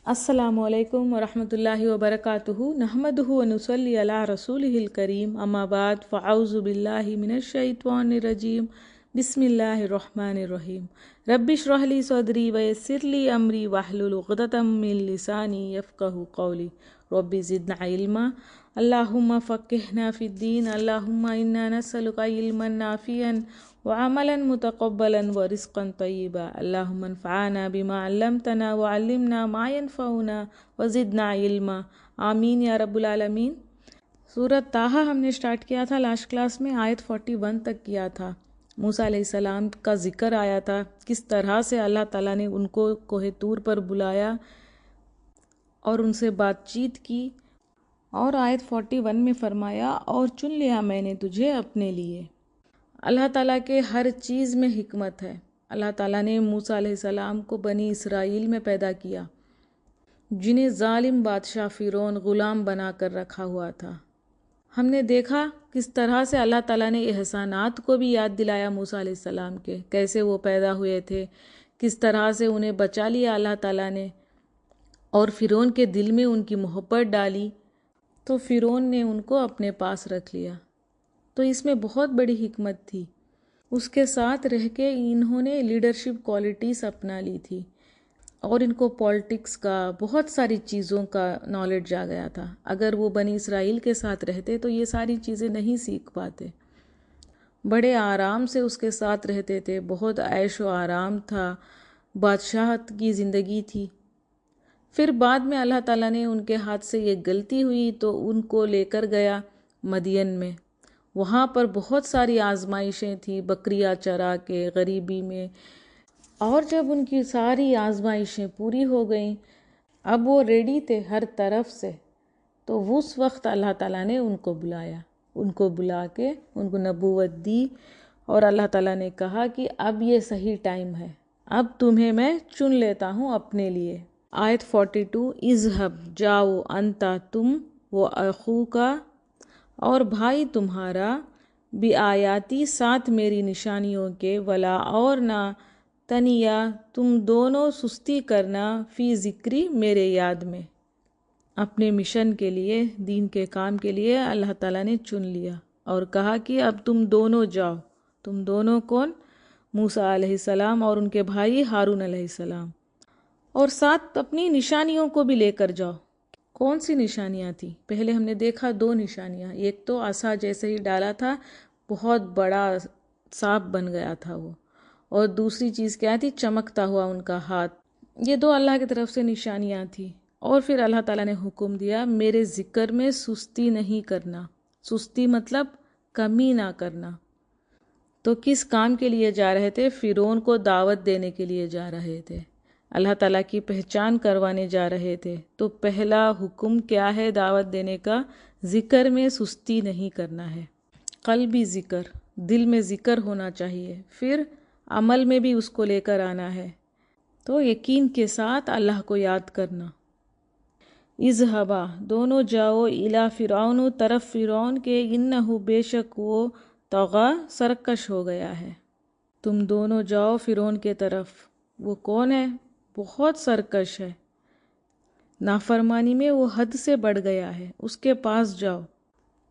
السلام علیکم ورحمۃ اللہ وبرکاتہ نحمدہ ونصلی علی رسولہ الکریم اما بعد فاعوذ باللہ من الشیطان الرجیم بسم اللہ الرحمن الرحیم رب اشرح لی صدری ویسر لی امری واحلل عقدۃ من لسانی یفقہوا قولی رب زدنا علما اللہم فقہنا فی الدین اللہم انا نسألک علما نافعا وعملا متقبلا ورزقا طیبا اللہم انفعنا بما علمتنا وعلمنا ما ينفعنا وزدنا علما آمین یا رب العالمین۔ سورۃ طٰہٰ ہم نے سٹارٹ کیا تھا لاسٹ کلاس میں، آیت 41 تک کیا تھا۔ موسیٰ علیہ السلام کا ذکر آیا تھا، کس طرح سے اللہ تعالیٰ نے ان کو کوہ طور پر بلایا اور ان سے بات چیت کی، اور آیت 41 میں فرمایا اور چن لیا میں نے تجھے اپنے لیے۔ اللہ تعالیٰ کے ہر چیز میں حکمت ہے۔ اللہ تعالیٰ نے موسیٰ علیہ السلام کو بنی اسرائیل میں پیدا کیا، جنہیں ظالم بادشاہ فرعون غلام بنا کر رکھا ہوا تھا۔ ہم نے دیکھا کس طرح سے اللہ تعالیٰ نے احسانات کو بھی یاد دلایا موسیٰ علیہ السلام کے، کیسے وہ پیدا ہوئے تھے، کس طرح سے انہیں بچا لیا اللہ تعالیٰ نے، اور فرعون کے دل میں ان کی محبت ڈالی تو فرعون نے ان کو اپنے پاس رکھ لیا۔ تو اس میں بہت بڑی حکمت تھی۔ اس کے ساتھ رہ کے انہوں نے لیڈرشپ کوالٹیز اپنا لی تھی، اور ان کو پولیٹکس کا، بہت ساری چیزوں کا نالج آ گیا تھا۔ اگر وہ بنی اسرائیل کے ساتھ رہتے تو یہ ساری چیزیں نہیں سیکھ پاتے۔ بڑے آرام سے اس کے ساتھ رہتے تھے، بہت عیش و آرام تھا، بادشاہت کی زندگی تھی۔ پھر بعد میں اللہ تعالیٰ نے ان کے ہاتھ سے یہ غلطی ہوئی تو ان کو لے کر گیا مدین میں۔ وہاں پر بہت ساری آزمائشیں تھیں، بکریاں چرا کے، غریبی میں، اور جب ان کی ساری آزمائشیں پوری ہو گئیں، اب وہ ریڈی تھے ہر طرف سے، تو اس وقت اللہ تعالیٰ نے ان کو بلایا، ان کو بلا کے ان کو نبوت دی، اور اللہ تعالیٰ نے کہا کہ اب یہ صحیح ٹائم ہے، اب تمہیں میں چن لیتا ہوں اپنے لیے۔ آیت 42، اذهب جاؤ انتا تم و اخوکا، اور بھائی تمہارا، بآیاتی ساتھ میری نشانیوں کے، ولا اور نہ، تنیا تم دونوں سستی کرنا، فی ذکری میرے یاد میں۔ اپنے مشن کے لیے، دین کے کام کے لیے اللہ تعالیٰ نے چن لیا اور کہا کہ اب تم دونوں جاؤ۔ تم دونوں کون؟ موسیٰ علیہ السلام اور ان کے بھائی ہارون علیہ السلام، اور ساتھ اپنی نشانیوں کو بھی لے کر جاؤ۔ کون سی نشانیاں تھیں؟ پہلے ہم نے دیکھا دو نشانیاں، ایک تو عصا جیسے ہی ڈالا تھا بہت بڑا سانپ بن گیا تھا وہ، اور دوسری چیز کیا تھی؟ چمکتا ہوا ان کا ہاتھ۔ یہ دو اللہ کی طرف سے نشانیاں تھیں، اور پھر اللہ تعالیٰ نے حکم دیا میرے ذکر میں سستی نہیں کرنا۔ سستی مطلب کمی نہ کرنا۔ تو کس کام کے لیے جا رہے تھے؟ فرعون کو دعوت دینے کے لیے جا رہے تھے، اللہ تعالیٰ کی پہچان کروانے جا رہے تھے۔ تو پہلا حکم کیا ہے دعوت دینے کا؟ ذکر میں سستی نہیں کرنا ہے۔ قلبی ذکر، دل میں ذکر ہونا چاہیے، پھر عمل میں بھی اس کو لے کر آنا ہے، تو یقین کے ساتھ اللہ کو یاد کرنا۔ اذهبا دونوں جاؤ، الی فرعون طرف فرعون کے، انہ بے شک وہ، طغی سرکش ہو گیا ہے۔ تم دونوں جاؤ فرعون کے طرف۔ وہ کون ہے؟ بہت سرکش ہے، نافرمانی میں وہ حد سے بڑھ گیا ہے، اس کے پاس جاؤ۔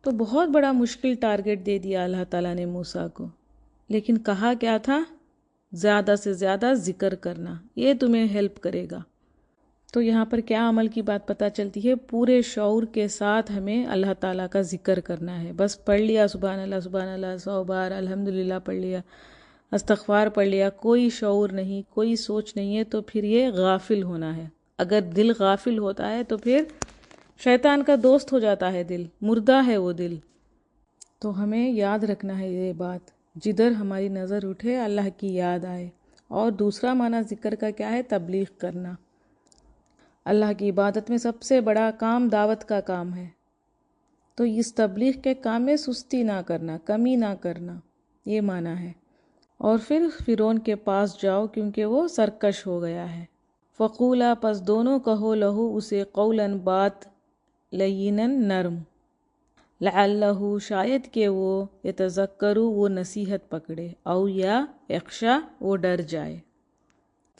تو بہت بڑا مشکل ٹارگٹ دے دیا اللہ تعالیٰ نے موسیٰ کو، لیکن کہا کیا تھا؟ زیادہ سے زیادہ ذکر کرنا، یہ تمہیں ہیلپ کرے گا۔ تو یہاں پر کیا عمل کی بات پتہ چلتی ہے؟ پورے شعور کے ساتھ ہمیں اللہ تعالیٰ کا ذکر کرنا ہے۔ بس پڑھ لیا سبحان اللہ سبحان اللہ 100 بار، الحمدللہ پڑھ لیا، استغفار پڑھ لیا، کوئی شعور نہیں، کوئی سوچ نہیں ہے، تو پھر یہ غافل ہونا ہے۔ اگر دل غافل ہوتا ہے تو پھر شیطان کا دوست ہو جاتا ہے، دل مردہ ہے وہ دل۔ تو ہمیں یاد رکھنا ہے یہ بات، جدھر ہماری نظر اٹھے اللہ کی یاد آئے۔ اور دوسرا معنی ذکر کا کیا ہے؟ تبلیغ کرنا۔ اللہ کی عبادت میں سب سے بڑا کام دعوت کا کام ہے، تو اس تبلیغ کے کام میں سستی نہ کرنا، کمی نہ کرنا، یہ معنی ہے۔ اور پھر فرعون کے پاس جاؤ کیونکہ وہ سرکش ہو گیا ہے۔ فقولا پس دونوں کہو لہو اسے، قولاً بات، لینا نرم، لعلہ شاید کہ وہ، یتذکر وہ نصیحت پکڑے، او یا یخشا وہ ڈر جائے۔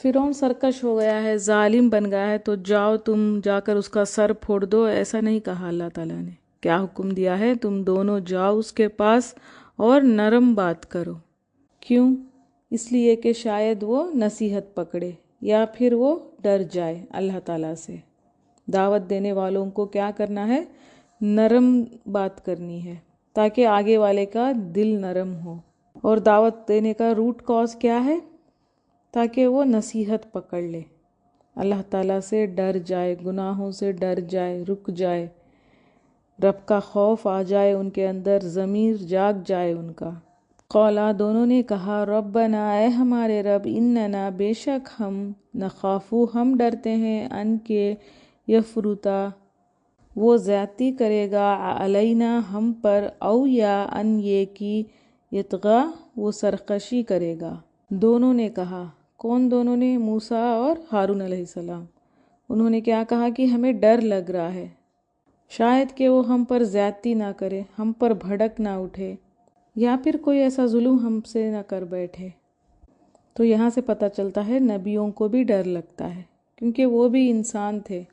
فرعون سرکش ہو گیا ہے، ظالم بن گیا ہے، تو جاؤ تم جا کر اس کا سر پھوڑ دو، ایسا نہیں کہا اللہ تعالیٰ نے۔ کیا حکم دیا ہے؟ تم دونوں جاؤ اس کے پاس اور نرم بات کرو۔ کیوں؟ اس لیے کہ شاید وہ نصیحت پکڑے یا پھر وہ ڈر جائے اللہ تعالیٰ سے۔ دعوت دینے والوں کو کیا کرنا ہے؟ نرم بات کرنی ہے تاکہ آگے والے کا دل نرم ہو۔ اور دعوت دینے کا روٹ کاز کیا ہے؟ تاکہ وہ نصیحت پکڑ لے، اللہ تعالیٰ سے ڈر جائے، گناہوں سے ڈر جائے، رک جائے، رب کا خوف آ جائے ان کے اندر، ضمیر جاگ جائے ان کا۔ قولا دونوں نے کہا ربنا اے ہمارے رب، اننا بے شک ہم، نخافو ہم ڈرتے ہیں، ان کے یفرطا وہ زیادتی کرے گا، علینا ہم پر، او یا ان یہ کی یطغا وہ سرکشی کرے گا۔ دونوں نے کہا، کون دونوں نے؟ موسیٰ اور ہارون علیہ السلام۔ انہوں نے کیا کہا کہ ہمیں ڈر لگ رہا ہے، شاید کہ وہ ہم پر زیادتی نہ کرے، ہم پر بھڑک نہ اٹھے، یا پھر کوئی ایسا ظلم ہم سے نہ کر بیٹھے۔ تو یہاں سے پتہ چلتا ہے نبیوں کو بھی ڈر لگتا ہے، کیونکہ وہ بھی انسان تھے۔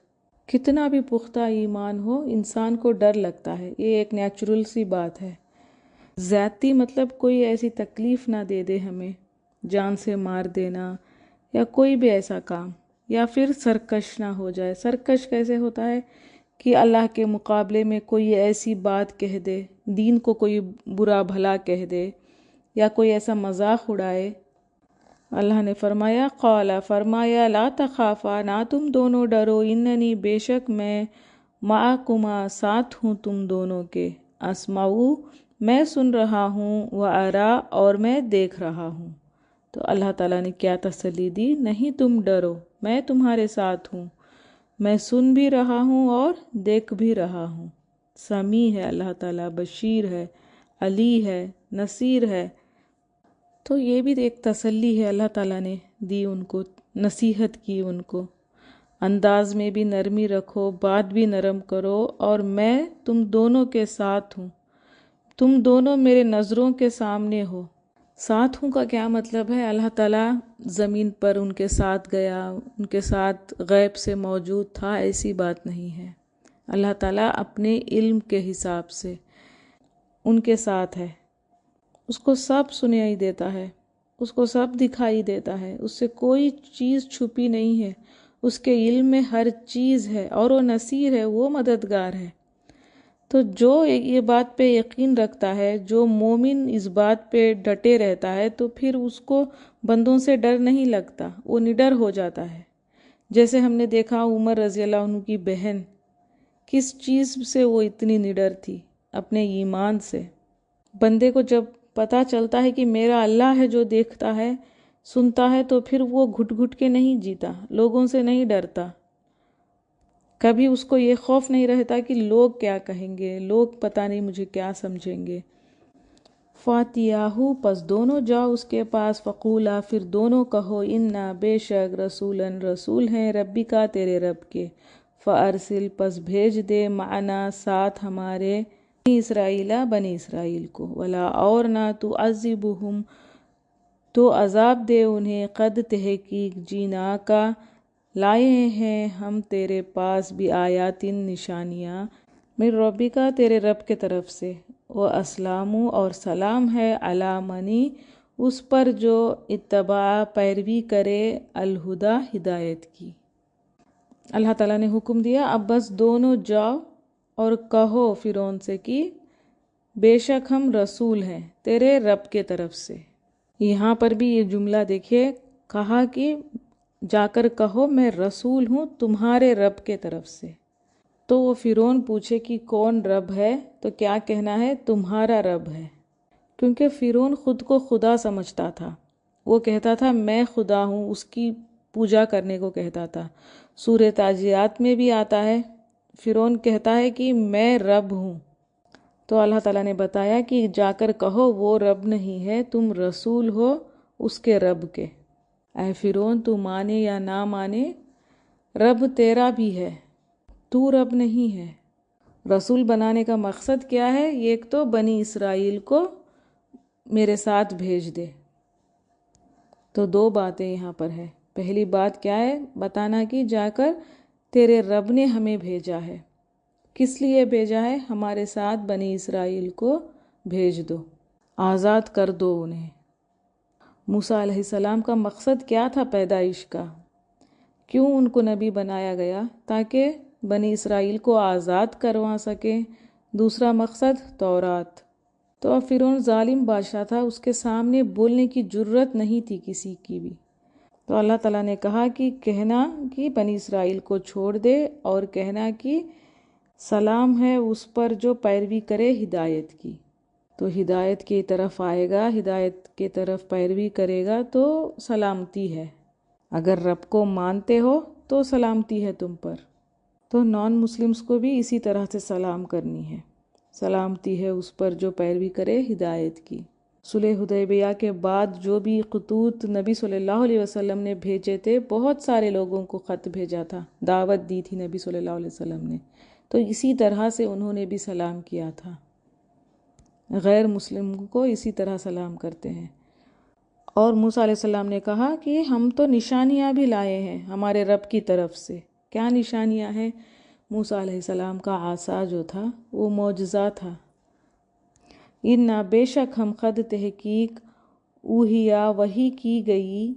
کتنا بھی پختہ ایمان ہو، انسان کو ڈر لگتا ہے، یہ ایک نیچرل سی بات ہے۔ زیادتی مطلب کوئی ایسی تکلیف نہ دے دے ہمیں، جان سے مار دینا یا کوئی بھی ایسا کام، یا پھر سرکش نہ ہو جائے۔ سرکش کیسے ہوتا ہے؟ کہ اللہ کے مقابلے میں کوئی ایسی بات کہہ دے، دین کو کوئی برا بھلا کہہ دے، یا کوئی ایسا مذاق اڑائے۔ اللہ نے فرمایا قالا فرمایا لا تخافا نہ تم دونوں ڈرو، اننی بے شک میں، معکما ساتھ ہوں تم دونوں کے، اسمعو میں سن رہا ہوں، وارا اور میں دیکھ رہا ہوں۔ تو اللہ تعالیٰ نے کیا تسلی دی؟ نہیں تم ڈرو، میں تمہارے ساتھ ہوں، میں سن بھی رہا ہوں اور دیکھ بھی رہا ہوں۔ سمیع ہے اللہ تعالیٰ، بشیر ہے، علی ہے، نصیر ہے۔ تو یہ بھی ایک تسلی ہے اللہ تعالیٰ نے دی ان کو، نصیحت کی ان کو، انداز میں بھی نرمی رکھو، بات بھی نرم کرو، اور میں تم دونوں کے ساتھ ہوں، تم دونوں میرے نظروں کے سامنے ہو۔ ساتھ ہوں کا کیا مطلب ہے؟ اللہ تعالیٰ زمین پر ان کے ساتھ گیا، ان کے ساتھ غیب سے موجود تھا، ایسی بات نہیں ہے۔ اللہ تعالیٰ اپنے علم کے حساب سے ان کے ساتھ ہے، اس کو سب سنائی دیتا ہے، اس کو سب دکھائی دیتا ہے، اس سے کوئی چیز چھپی نہیں ہے، اس کے علم میں ہر چیز ہے، اور وہ نصیر ہے، وہ مددگار ہے۔ تو جو یہ بات پہ یقین رکھتا ہے، جو مومن اس بات پہ ڈٹے رہتا ہے، تو پھر اس کو بندوں سے ڈر نہیں لگتا، وہ نڈر ہو جاتا ہے۔ جیسے ہم نے دیکھا عمر رضی اللہ عنہ کی بہن، کس چیز سے وہ اتنی نڈر تھی؟ اپنے ایمان سے۔ بندے کو جب پتہ چلتا ہے کہ میرا اللہ ہے جو دیکھتا ہے، سنتا ہے، تو پھر وہ گھٹ گھٹ کے نہیں جیتا، لوگوں سے نہیں ڈرتا، کبھی اس کو یہ خوف نہیں رہتا کہ لوگ کیا کہیں گے، لوگ پتہ نہیں مجھے کیا سمجھیں گے۔ فاتیاہو پس دونوں جاؤ اس کے پاس، فقولا پھر دونوں کہو، انا بے شک، رسولن رسول ہیں، ربی کا تیرے رب کے، فارسل پس بھیج دے، معنا ساتھ ہمارے، بنی اسرائیل بنی اسرائیل کو، ولا اور نہ تعذبہم تو عذاب دے انہیں، قد تحقیق جینا کا لائے ہیں ہم تیرے پاس، بھی آیاتن نشانیاں، من ربی کا تیرے رب کے طرف سے، و اسلام اور سلام ہے، علی منی اس پر جو اتباع پیروی کرے، الہدا ہدایت کی۔ اللہ تعالیٰ نے حکم دیا اب بس دونوں جاؤ اور کہو فرعون سے کہ بے شک ہم رسول ہیں تیرے رب کے طرف سے۔ یہاں پر بھی یہ جملہ دیکھیے، کہا کہ جا کر کہو میں رسول ہوں تمہارے رب کے طرف سے۔ تو وہ فرعون پوچھے کہ کون رب ہے؟ تو کیا کہنا ہے؟ تمہارا رب ہے، کیونکہ فرعون خود کو خدا سمجھتا تھا، وہ کہتا تھا میں خدا ہوں، اس کی پوجا کرنے کو کہتا تھا۔ سورہ تاجیات میں بھی آتا ہے، فرعون کہتا ہے کہ میں رب ہوں۔ تو اللہ تعالیٰ نے بتایا کہ جا کر کہو وہ رب نہیں ہے، تم رسول ہو اس کے رب کے۔ اے فرعون تو مانے یا نہ مانے، رب تیرا بھی ہے، تو رب نہیں ہے۔ رسول بنانے کا مقصد کیا ہے؟ ایک تو بنی اسرائیل کو میرے ساتھ بھیج دے۔ تو دو باتیں یہاں پر ہے، پہلی بات کیا ہے؟ بتانا کہ جا کر تیرے رب نے ہمیں بھیجا ہے۔ کس لیے بھیجا ہے؟ ہمارے ساتھ بنی اسرائیل کو بھیج دو، آزاد کر دو انہیں۔ موسیٰ علیہ السلام کا مقصد کیا تھا پیدائش کا؟ کیوں ان کو نبی بنایا گیا؟ تاکہ بنی اسرائیل کو آزاد کروا سکیں۔ دوسرا مقصد تورات۔ تو اب فرعون ظالم بادشاہ تھا، اس کے سامنے بولنے کی جرت نہیں تھی کسی کی بھی۔ تو اللہ تعالیٰ نے کہا کہ کہنا کہ بنی اسرائیل کو چھوڑ دے، اور کہنا کہ سلام ہے اس پر جو پیروی کرے ہدایت کی۔ تو ہدایت کی طرف آئے گا، ہدایت کی طرف پیروی کرے گا تو سلامتی ہے۔ اگر رب کو مانتے ہو تو سلامتی ہے تم پر۔ تو نان مسلمز کو بھی اسی طرح سے سلام کرنی ہے، سلامتی ہے اس پر جو پیروی کرے ہدایت کی۔ صلح حدیبیہ کے بعد جو بھی خطوط نبی صلی اللہ علیہ وسلم نے بھیجے تھے، بہت سارے لوگوں کو خط بھیجا تھا، دعوت دی تھی نبی صلی اللہ علیہ وسلم نے، تو اسی طرح سے انہوں نے بھی سلام کیا تھا۔ غیر مسلم کو اسی طرح سلام کرتے ہیں۔ اور موسیٰ علیہ السلام نے کہا کہ ہم تو نشانیاں بھی لائے ہیں ہمارے رب کی طرف سے۔ کیا نشانیاں ہیں؟ موسیٰ علیہ السلام کا عصا جو تھا وہ معجزہ تھا۔ اِنَّا بے شک ہم قد تحقیق اوحیا وحی کی گئی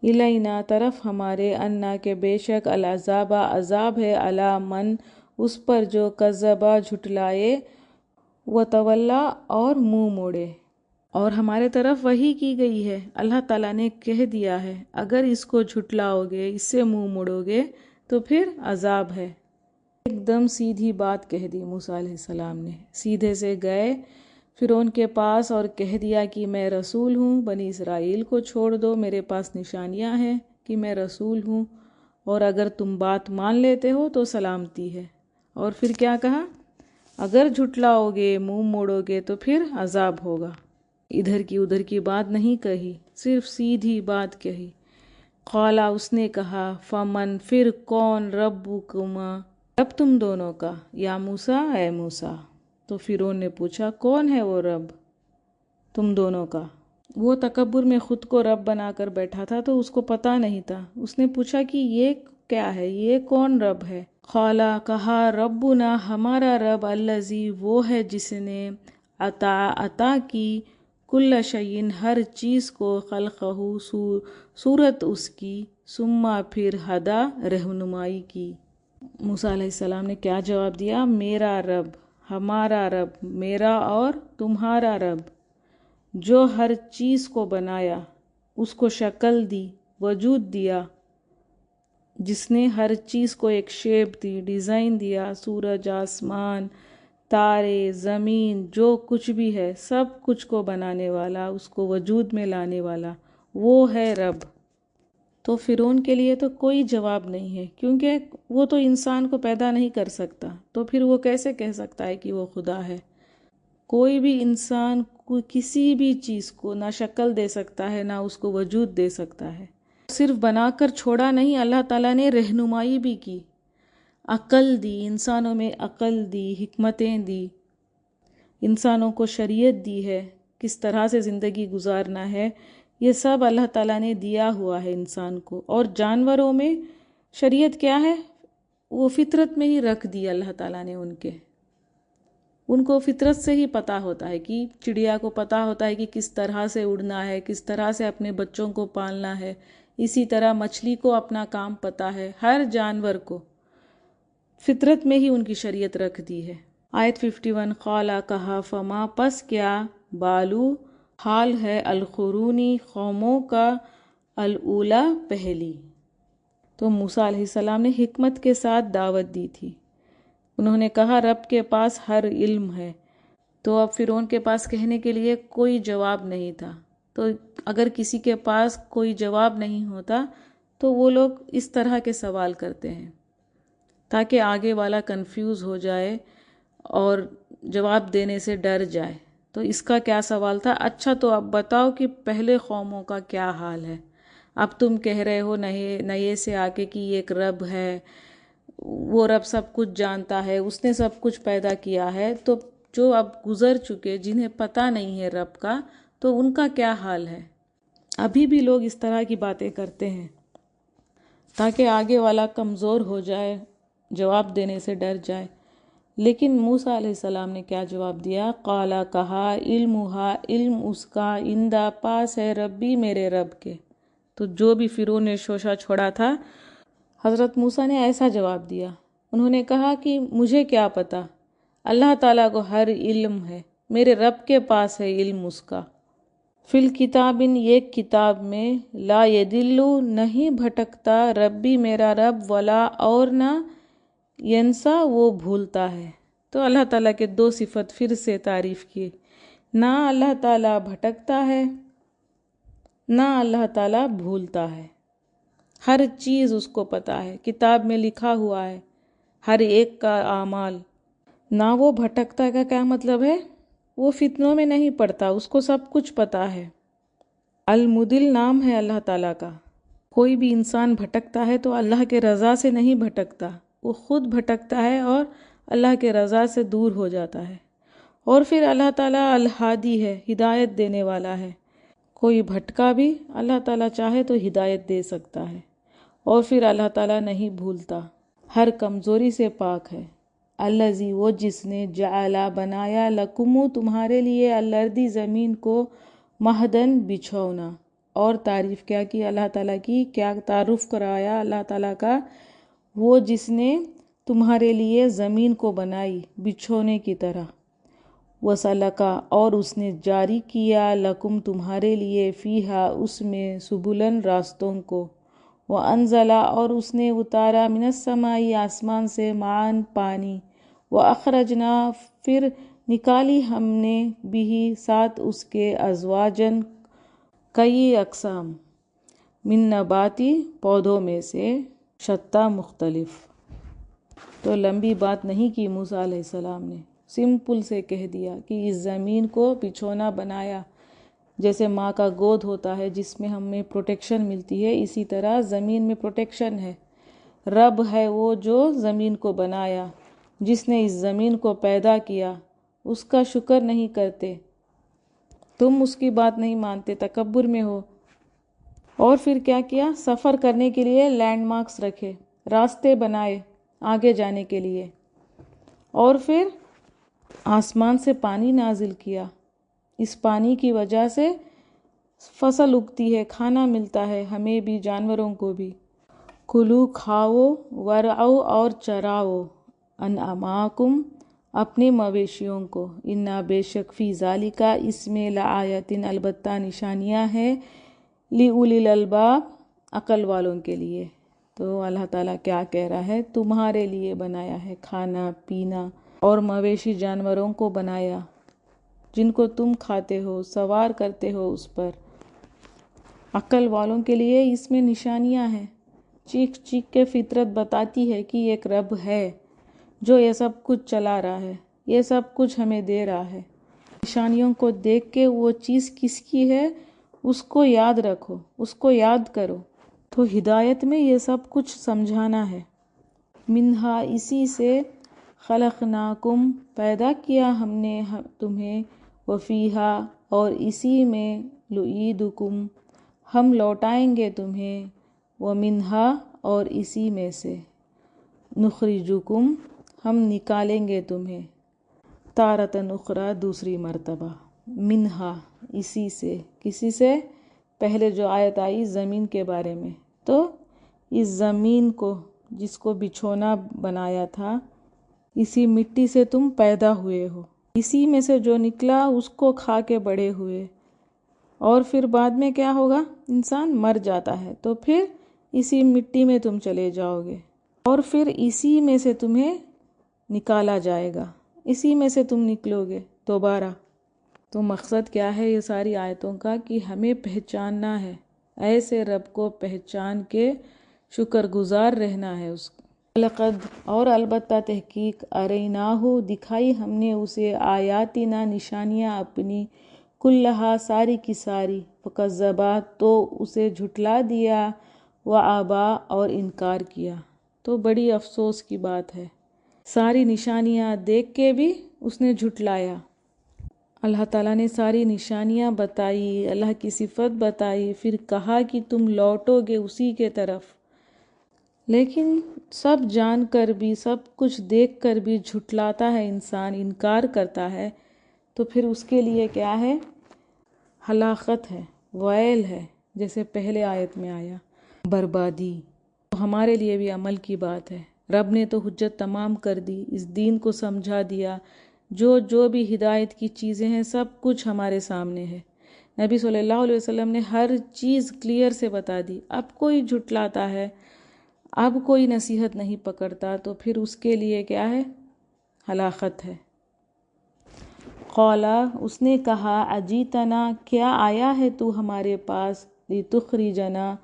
الینا طرف ہمارے انا کے بے شک العذاب عذاب ہے علی من اس پر جو کذبا جھٹلائے وتولا اور منہ موڑے۔ اور ہمارے طرف وحی کی گئی ہے، اللہ تعالیٰ نے کہہ دیا ہے اگر اس کو جھٹلاؤ گے، اس سے منہ موڑو گے تو پھر عذاب ہے۔ ایک دم سیدھی بات کہہ دی موسیٰ علیہ السلام نے، سیدھے سے گئے فرعون کے پاس اور کہہ دیا کہ میں رسول ہوں، بنی اسرائیل کو چھوڑ دو، میرے پاس نشانیاں ہیں کہ میں رسول ہوں، اور اگر تم بات مان لیتے ہو تو سلامتی ہے۔ اور پھر کیا کہا؟ اگر جھٹلاؤ گے، منہ موڑو گے تو پھر عذاب ہوگا۔ ادھر کی ادھر کی بات نہیں کہی، صرف سیدھی بات کہی۔ قالا اس نے کہا فمن پھر کون ربکما رب تم دونوں کا، یا موسیٰ اے موسیٰ۔ تو فرعون نے پوچھا کون ہے وہ رب تم دونوں کا؟ وہ تکبر میں خود کو رب بنا کر بیٹھا تھا تو اس کو پتہ نہیں تھا۔ اس نے پوچھا کہ یہ کیا ہے، یہ کون رب ہے؟ قالا کہا ربنا ہمارا رب الذی وہ ہے جس نے عطا کی کل شیء ہر چیز کو خلقہ صورت اس کی ثم پھر ہدا رہنمائی کی۔ موسیٰ علیہ السلام نے کیا جواب دیا؟ میرا رب، ہمارا رب، میرا اور تمہارا رب، جو ہر چیز کو بنایا، اس کو شکل دی، وجود دیا، جس نے ہر چیز کو ایک شیپ دی، ڈیزائن دیا، سورج، آسمان، تارے، زمین، جو کچھ بھی ہے سب کچھ کو بنانے والا، اس کو وجود میں لانے والا، وہ ہے رب۔ تو فرعون کے لیے تو کوئی جواب نہیں ہے، کیونکہ وہ تو انسان کو پیدا نہیں کر سکتا، تو پھر وہ کیسے کہہ سکتا ہے کہ وہ خدا ہے؟ کوئی بھی انسان کسی بھی چیز کو نہ شکل دے سکتا ہے، نہ اس کو وجود دے سکتا ہے۔ صرف بنا کر چھوڑا نہیں، اللہ تعالیٰ نے رہنمائی بھی کی، عقل دی، انسانوں میں عقل دی، حکمتیں دی، انسانوں کو شریعت دی ہے، کس طرح سے زندگی گزارنا ہے، یہ سب اللہ تعالیٰ نے دیا ہوا ہے انسان کو۔ اور جانوروں میں شریعت کیا ہے؟ وہ فطرت میں ہی رکھ دی اللہ تعالیٰ نے ان کو فطرت سے ہی پتہ ہوتا ہے کہ چڑیا کو پتہ ہوتا ہے کہ کس طرح سے اڑنا ہے، کس طرح سے اپنے بچوں کو پالنا ہے، اسی طرح مچھلی کو اپنا کام پتہ ہے، ہر جانور کو فطرت میں ہی ان کی شریعت رکھ دی ہے۔ آیت 51 قالا کہا فما پس کیا بالو حال ہے القرونی قوموں کا الاولی پہلی۔ تو موسیٰ علیہ السلام نے حکمت کے ساتھ دعوت دی تھی، انہوں نے کہا رب کے پاس ہر علم ہے، تو اب فرعون کے پاس کہنے کے لیے کوئی جواب نہیں تھا۔ تو اگر کسی کے پاس کوئی جواب نہیں ہوتا تو وہ لوگ اس طرح کے سوال کرتے ہیں تاکہ آگے والا کنفیوز ہو جائے اور جواب دینے سے ڈر جائے۔ تو اس کا کیا سوال تھا؟ اچھا تو اب بتاؤ کہ پہلے قوموں کا کیا حال ہے؟ اب تم کہہ رہے ہو نئے سے آ کے کہ ایک رب ہے، وہ رب سب کچھ جانتا ہے، اس نے سب کچھ پیدا کیا ہے، تو جو اب گزر چکے جنہیں پتہ نہیں ہے رب کا، تو ان کا کیا حال ہے؟ ابھی بھی لوگ اس طرح کی باتیں کرتے ہیں تاکہ آگے والا کمزور ہو جائے، جواب دینے سے ڈر جائے۔ لیکن موسیٰ علیہ السلام نے کیا جواب دیا؟ قالا، کہا، علمہا، علم اس کا، عندہ، پاس ہے، ربی، میرے رب کے۔ تو جو بھی فرعون نے شوشہ چھوڑا تھا، حضرت موسیٰ نے ایسا جواب دیا۔ انہوں نے کہا کہ مجھے کیا پتا، اللہ تعالیٰ کو ہر علم ہے، میرے رب کے پاس ہے علم اس کا۔ فی الکتاب، ایک کتاب میں، لا یدل، نہیں بھٹکتا، ربی، میرا رب، ولا، اور نہ، ینسا، وہ بھولتا ہے۔ تو اللہ تعالیٰ کے دو صفت پھر سے تعریف کیے، نہ اللہ تعالیٰ بھٹکتا ہے، نہ اللہ تعالیٰ بھولتا ہے، ہر چیز اس کو پتہ ہے، کتاب میں لکھا ہوا ہے ہر ایک کا اعمال۔ نہ وہ بھٹکتا کا کیا مطلب ہے؟ وہ فتنوں میں نہیں پڑتا، اس کو سب کچھ پتہ ہے۔ المدل نام ہے اللہ تعالیٰ کا۔ کوئی بھی انسان بھٹکتا ہے تو اللہ کے رضا سے نہیں بھٹکتا، وہ خود بھٹکتا ہے اور اللہ کے رضا سے دور ہو جاتا ہے۔ اور پھر اللہ تعالیٰ الہادی ہے، ہدایت دینے والا ہے۔ کوئی بھٹکا بھی اللہ تعالیٰ چاہے تو ہدایت دے سکتا ہے۔ اور پھر اللہ تعالیٰ نہیں بھولتا، ہر کمزوری سے پاک ہے۔ الذی، وہ جس نے، جعلا، بنایا، لکم، تمہارے لیے، الارض، زمین کو، مہدن، بچھونا۔ اور تعریف کیا کی اللہ تعالیٰ کی، کیا تعارف کرایا اللہ تعالیٰ کا؟ وہ جس نے تمہارے لیے زمین کو بنائی بچھونے کی طرح، وسلکا، اور اس نے جاری کیا، لکم، تمہارے لیے، فیہا، اس میں، سبلن، راستوں کو، وانزلا، اور اس نے اتارا، من السماء، آسمان سے، معاً، پانی، واخرجنا، پھر نکالی ہم نے، بھی، ساتھ اس کے، ازواجن، کئی اقسام، من نباتی، پودوں میں سے، شتہ، مختلف۔ تو لمبی بات نہیں کی موسیٰ علیہ السلام نے، سمپل سے کہہ دیا کہ اس زمین کو بچھونا بنایا۔ جیسے ماں کا گود ہوتا ہے جس میں ہمیں پروٹیکشن ملتی ہے، اسی طرح زمین میں پروٹیکشن ہے۔ رب ہے وہ جو زمین کو بنایا، جس نے اس زمین کو پیدا کیا، اس کا شکر نہیں کرتے، تم اس کی بات نہیں مانتے، تکبر میں ہو۔ اور پھر کیا کیا؟ سفر کرنے کے لیے لینڈ مارکس رکھے، راستے بنائے آگے جانے کے لیے۔ اور پھر آسمان سے پانی نازل کیا، اس پانی کی وجہ سے فصل اگتی ہے، کھانا ملتا ہے ہمیں بھی، جانوروں کو بھی۔ کلو، کھاؤ، ورعو، اور چراؤ، انعامکم، اپنے مویشیوں کو، انا، بے شک، فی ذالک، اس میں، لآیۃ، البتہ نشانیاں ہیں، لأولی الالباب، عقل والوں کے لیے۔ تو اللہ تعالیٰ کیا کہہ رہا ہے؟ تمہارے لیے بنایا ہے، کھانا پینا اور مویشی جانوروں کو بنایا جن کو تم کھاتے ہو، سوار کرتے ہو اس پر۔ عقل والوں کے لیے اس میں نشانیاں ہیں، چیخ چیخ کے فطرت بتاتی ہے کہ ایک رب ہے جو یہ سب کچھ چلا رہا ہے، یہ سب کچھ ہمیں دے رہا ہے۔ نشانیوں کو دیکھ کے وہ چیز کس کی ہے اس کو یاد رکھو، اس کو یاد کرو۔ تو ہدایت میں یہ سب کچھ سمجھانا ہے۔ منہا، اسی سے، خلقناکم، پیدا کیا ہم نے تمہیں، وفیہا، اور اسی میں، نعیدکم، ہم لوٹائیں گے تمہیں، ومنہا، اور اسی میں سے، نخرجکم، ہم نکالیں گے تمہیں، تارۃ اخری، دوسری مرتبہ۔ منہا، اسی سے، کسی سے؟ پہلے جو آیت آئی زمین کے بارے میں، تو اس زمین کو جس کو بچھونا بنایا تھا، اسی مٹی سے تم پیدا ہوئے ہو، اسی میں سے جو نکلا اس کو کھا کے بڑے ہوئے۔ اور پھر بعد میں کیا ہوگا؟ انسان مر جاتا ہے تو پھر اسی مٹی میں تم چلے جاؤ گے، اور پھر اسی میں سے تمہیں نکالا جائے گا، اسی میں سے تم نکلو گے دوبارہ۔ تو مقصد کیا ہے یہ ساری آیتوں کا؟ کہ ہمیں پہچاننا ہے، ایسے رب کو پہچان کے شکر گزار رہنا ہے اس کا۔ لقد، اور البتہ تحقیق، اریناہ، دکھائی ہم نے اسے، آیاتنا، نشانیاں اپنی، کلہا، ساری کی ساری، فکذبا، تو اسے جھٹلا دیا، وابا، اور انکار کیا۔ تو بڑی افسوس کی بات ہے، ساری نشانیاں دیکھ کے بھی اس نے جھٹلایا۔ اللہ تعالیٰ نے ساری نشانیاں بتائی، اللہ کی صفت بتائی، پھر کہا کہ تم لوٹو گے اسی کے طرف، لیکن سب جان کر بھی، سب کچھ دیکھ کر بھی جھٹلاتا ہے انسان، انکار کرتا ہے، تو پھر اس کے لیے کیا ہے؟ ہلاکت ہے، ویل ہے، جیسے پہلے آیت میں آیا، بربادی۔ ہمارے لیے بھی عمل کی بات ہے، رب نے تو حجت تمام کر دی، اس دین کو سمجھا دیا، جو بھی ہدایت کی چیزیں ہیں سب کچھ ہمارے سامنے ہے، نبی صلی اللہ علیہ وسلم نے ہر چیز کلیئر سے بتا دی۔ اب کوئی جھٹلاتا ہے، اب کوئی نصیحت نہیں پکڑتا، تو پھر اس کے لیے کیا ہے؟ ہلاکت ہے۔ قالا، اس نے کہا، اجیتنا، کیا آیا ہے تو ہمارے پاس، لتخرجنا،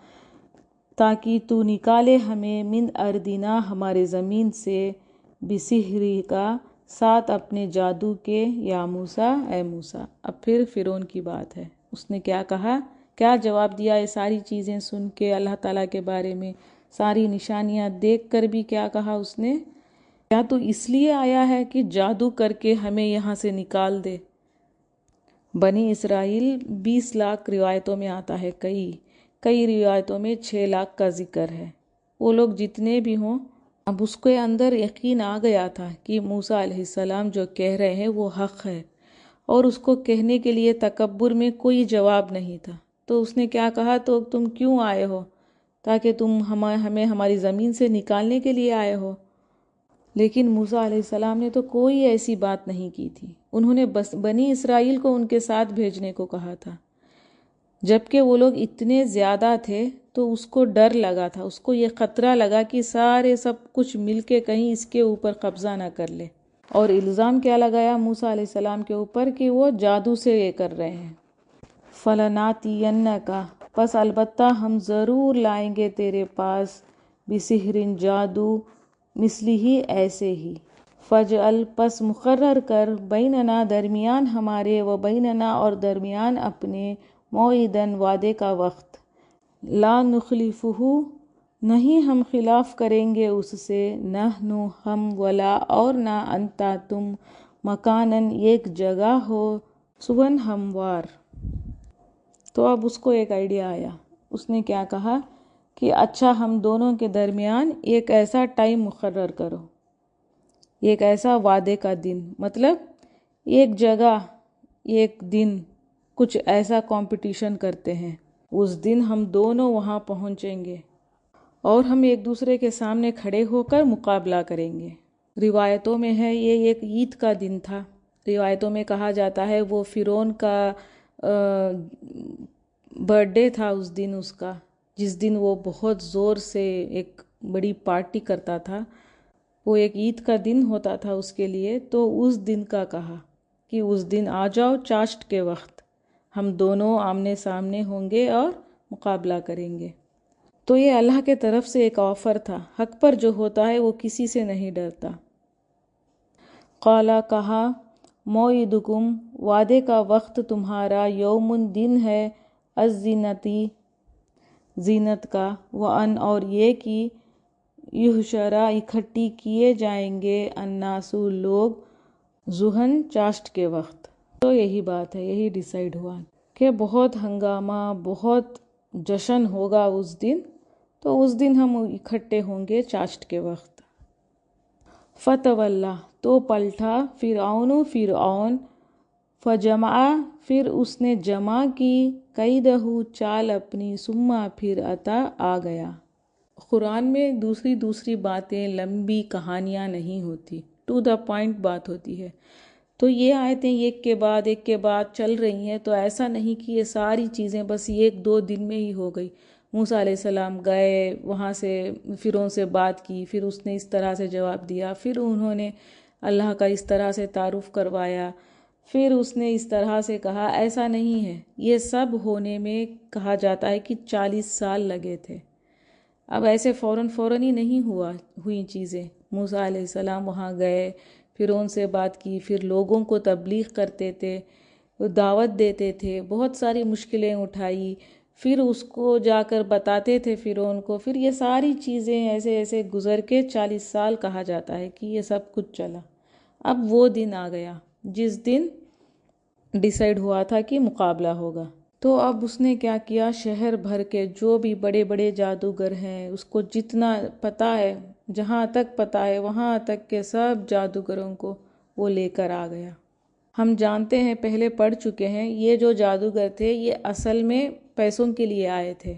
تاکہ تو نکالے ہمیں، من اردنا، ہمارے زمین سے، بسحری کا، ساتھ اپنے جادو کے، یا موسیٰ، اے موسیٰ۔ اب پھر فرعون کی بات ہے، اس نے کیا کہا، کیا جواب دیا؟ یہ ساری چیزیں سن کے اللہ تعالیٰ کے بارے میں، ساری نشانیاں دیکھ کر بھی کیا کہا اس نے؟ کیا تو اس لیے آیا ہے کہ جادو کر کے ہمیں یہاں سے نکال دے؟ بنی اسرائیل 20 لاکھ روایتوں میں آتا ہے، کئی روایتوں میں 6 لاکھ کا ذکر ہے، وہ لوگ جتنے بھی ہوں، اب اس کے اندر یقین آ گیا تھا کہ موسیٰ علیہ السلام جو کہہ رہے ہیں وہ حق ہے، اور اس کو کہنے کے لیے تکبر میں کوئی جواب نہیں تھا، تو اس نے کیا کہا، تو تم کیوں آئے ہو؟ تاکہ تم ہمیں ہماری زمین سے نکالنے کے لیے آئے ہو؟ لیکن موسیٰ علیہ السلام نے تو کوئی ایسی بات نہیں کی تھی، انہوں نے بس بنی اسرائیل کو ان کے ساتھ بھیجنے کو کہا تھا، جبکہ وہ لوگ اتنے زیادہ تھے تو اس کو ڈر لگا تھا، اس کو یہ خطرہ لگا کہ سارے سب کچھ مل کے کہیں اس کے اوپر قبضہ نہ کر لے، اور الزام کیا لگایا موسیٰ علیہ السلام کے اوپر کہ وہ جادو سے یہ کر رہے ہیں۔ فَلَنَاتِيَنَّكَ، پس البتہ ہم ضرور لائیں گے تیرے پاس، بسحر، جادو، مثلی ہی، ایسے ہی، فَاجْعَلْ، پس مقرر کر، بیننا، درمیان ہمارے، و بیننا، اور درمیان اپنے، موعداً، وعدے کا وقت، لا نخلفہ، نہیں ہم خلاف کریں گے اس سے، نحن، ہم، ولا، اور نہ، انتا، تم، مکاناً، ایک جگہ ہو، سون، ہموار۔ تو اب اس کو ایک آئیڈیا آیا، اس نے کیا کہا کہ اچھا، ہم دونوں کے درمیان ایک ایسا ٹائم مقرر کرو، ایک ایسا وعدے کا دن، مطلب ایک جگہ، ایک دن، کچھ ایسا کمپٹیشن کرتے ہیں، اس دن ہم دونوں وہاں پہنچیں گے، اور ہم ایک دوسرے کے سامنے کھڑے ہو کر مقابلہ کریں گے۔ روایتوں میں ہے یہ ایک عید کا دن تھا، روایتوں میں کہا جاتا ہے وہ فرعون کا برتھ ڈے تھا اس دن، اس کا، جس دن وہ بہت زور سے ایک بڑی پارٹی کرتا تھا، وہ ایک عید کا دن ہوتا تھا اس کے لیے، تو اس دن کا کہا کہ اس دن آ جاؤ چاشت کے وقت، ہم دونوں آمنے سامنے ہوں گے اور مقابلہ کریں گے۔ تو یہ اللہ کے طرف سے ایک آفر تھا، حق پر جو ہوتا ہے وہ کسی سے نہیں ڈرتا۔ قالا، کہا، موعدکم، وعدے کا وقت تمہارا، یوم، دن ہے، الزینتی، زینت کا، وان، اور یہ کہ، یحشرا، اکٹھی کیے جائیں گے، الناس، لوگ، ضحن، چاشت کے وقت۔ تو یہی بات ہے، یہی ڈیسائیڈ ہوا کہ بہت ہنگامہ، بہت جشن ہوگا اس دن، تو اس دن ہم اکٹھے ہوں گے چاشت کے وقت۔ فتولی، تو پلٹا، فرعون، فجمع، پھر اس نے جمع کی، کیدہ، چال اپنی، ثم، پھر اتا، آ گیا۔ قرآن میں دوسری باتیں، لمبی کہانیاں نہیں ہوتی، ٹو دا پوائنٹ بات ہوتی ہے، تو یہ آیتیں ایک کے بعد چل رہی ہیں، تو ایسا نہیں کہ یہ ساری چیزیں بس 1-2 دن میں ہی ہو گئی۔ موسیٰ علیہ السلام گئے وہاں سے، فرعون سے بات کی، پھر اس نے اس طرح سے جواب دیا، پھر انہوں نے اللہ کا اس طرح سے تعارف کروایا، پھر اس نے اس طرح سے کہا، ایسا نہیں ہے، یہ سب ہونے میں کہا جاتا ہے کہ 40 سال لگے تھے۔ اب ایسے فوراً ہی نہیں ہوئی چیزیں، موسیٰ علیہ السلام وہاں گئے، فرعون سے بات کی، پھر لوگوں کو تبلیغ کرتے تھے، دعوت دیتے تھے، بہت ساری مشکلیں اٹھائی، پھر اس کو جا کر بتاتے تھے فرعون کو، پھر یہ ساری چیزیں ایسے گزر کے 40 سال کہا جاتا ہے کہ یہ سب کچھ چلا۔ اب وہ دن آ گیا جس دن ڈیسائیڈ ہوا تھا کہ مقابلہ ہوگا۔ تو اب اس نے کیا کیا، شہر بھر کے جو بھی بڑے بڑے جادوگر ہیں، اس کو جتنا پتہ ہے، جہاں تک پتہ ہے وہاں تک کے سب جادوگروں کو وہ لے کر آ گیا۔ ہم جانتے ہیں، پہلے پڑھ چکے ہیں، یہ جو جادوگر تھے یہ اصل میں پیسوں کے لیے آئے تھے۔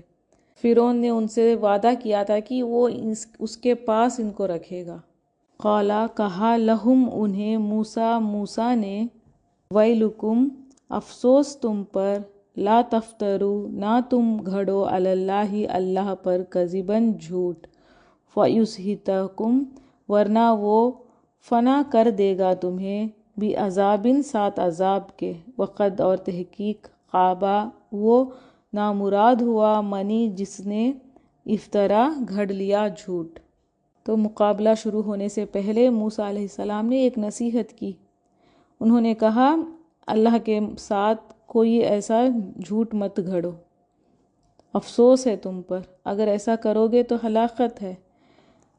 فرعون نے ان سے وعدہ کیا تھا کہ وہ اس کے پاس ان کو رکھے گا۔ قالا کہا لہم انہیں موسیٰ نے، ویلکم افسوس تم پر، لا تفترو نہ تم گھڑو علی اللہ اللہ پر، کذباً جھوٹ، فیسحتکم ورنہ وہ فنا کر دے گا تمہیں، بعذابٍ ساتھ عذاب کے، وقد اور تحقیق خابا وہ نامراد ہوا، منی جس نے افطرا گھڑ لیا جھوٹ۔ تو مقابلہ شروع ہونے سے پہلے موسیٰ علیہ السلام نے ایک نصیحت کی۔ انہوں نے کہا اللہ کے ساتھ کوئی ایسا جھوٹ مت گھڑو، افسوس ہے تم پر، اگر ایسا کرو گے تو ہلاکت ہے،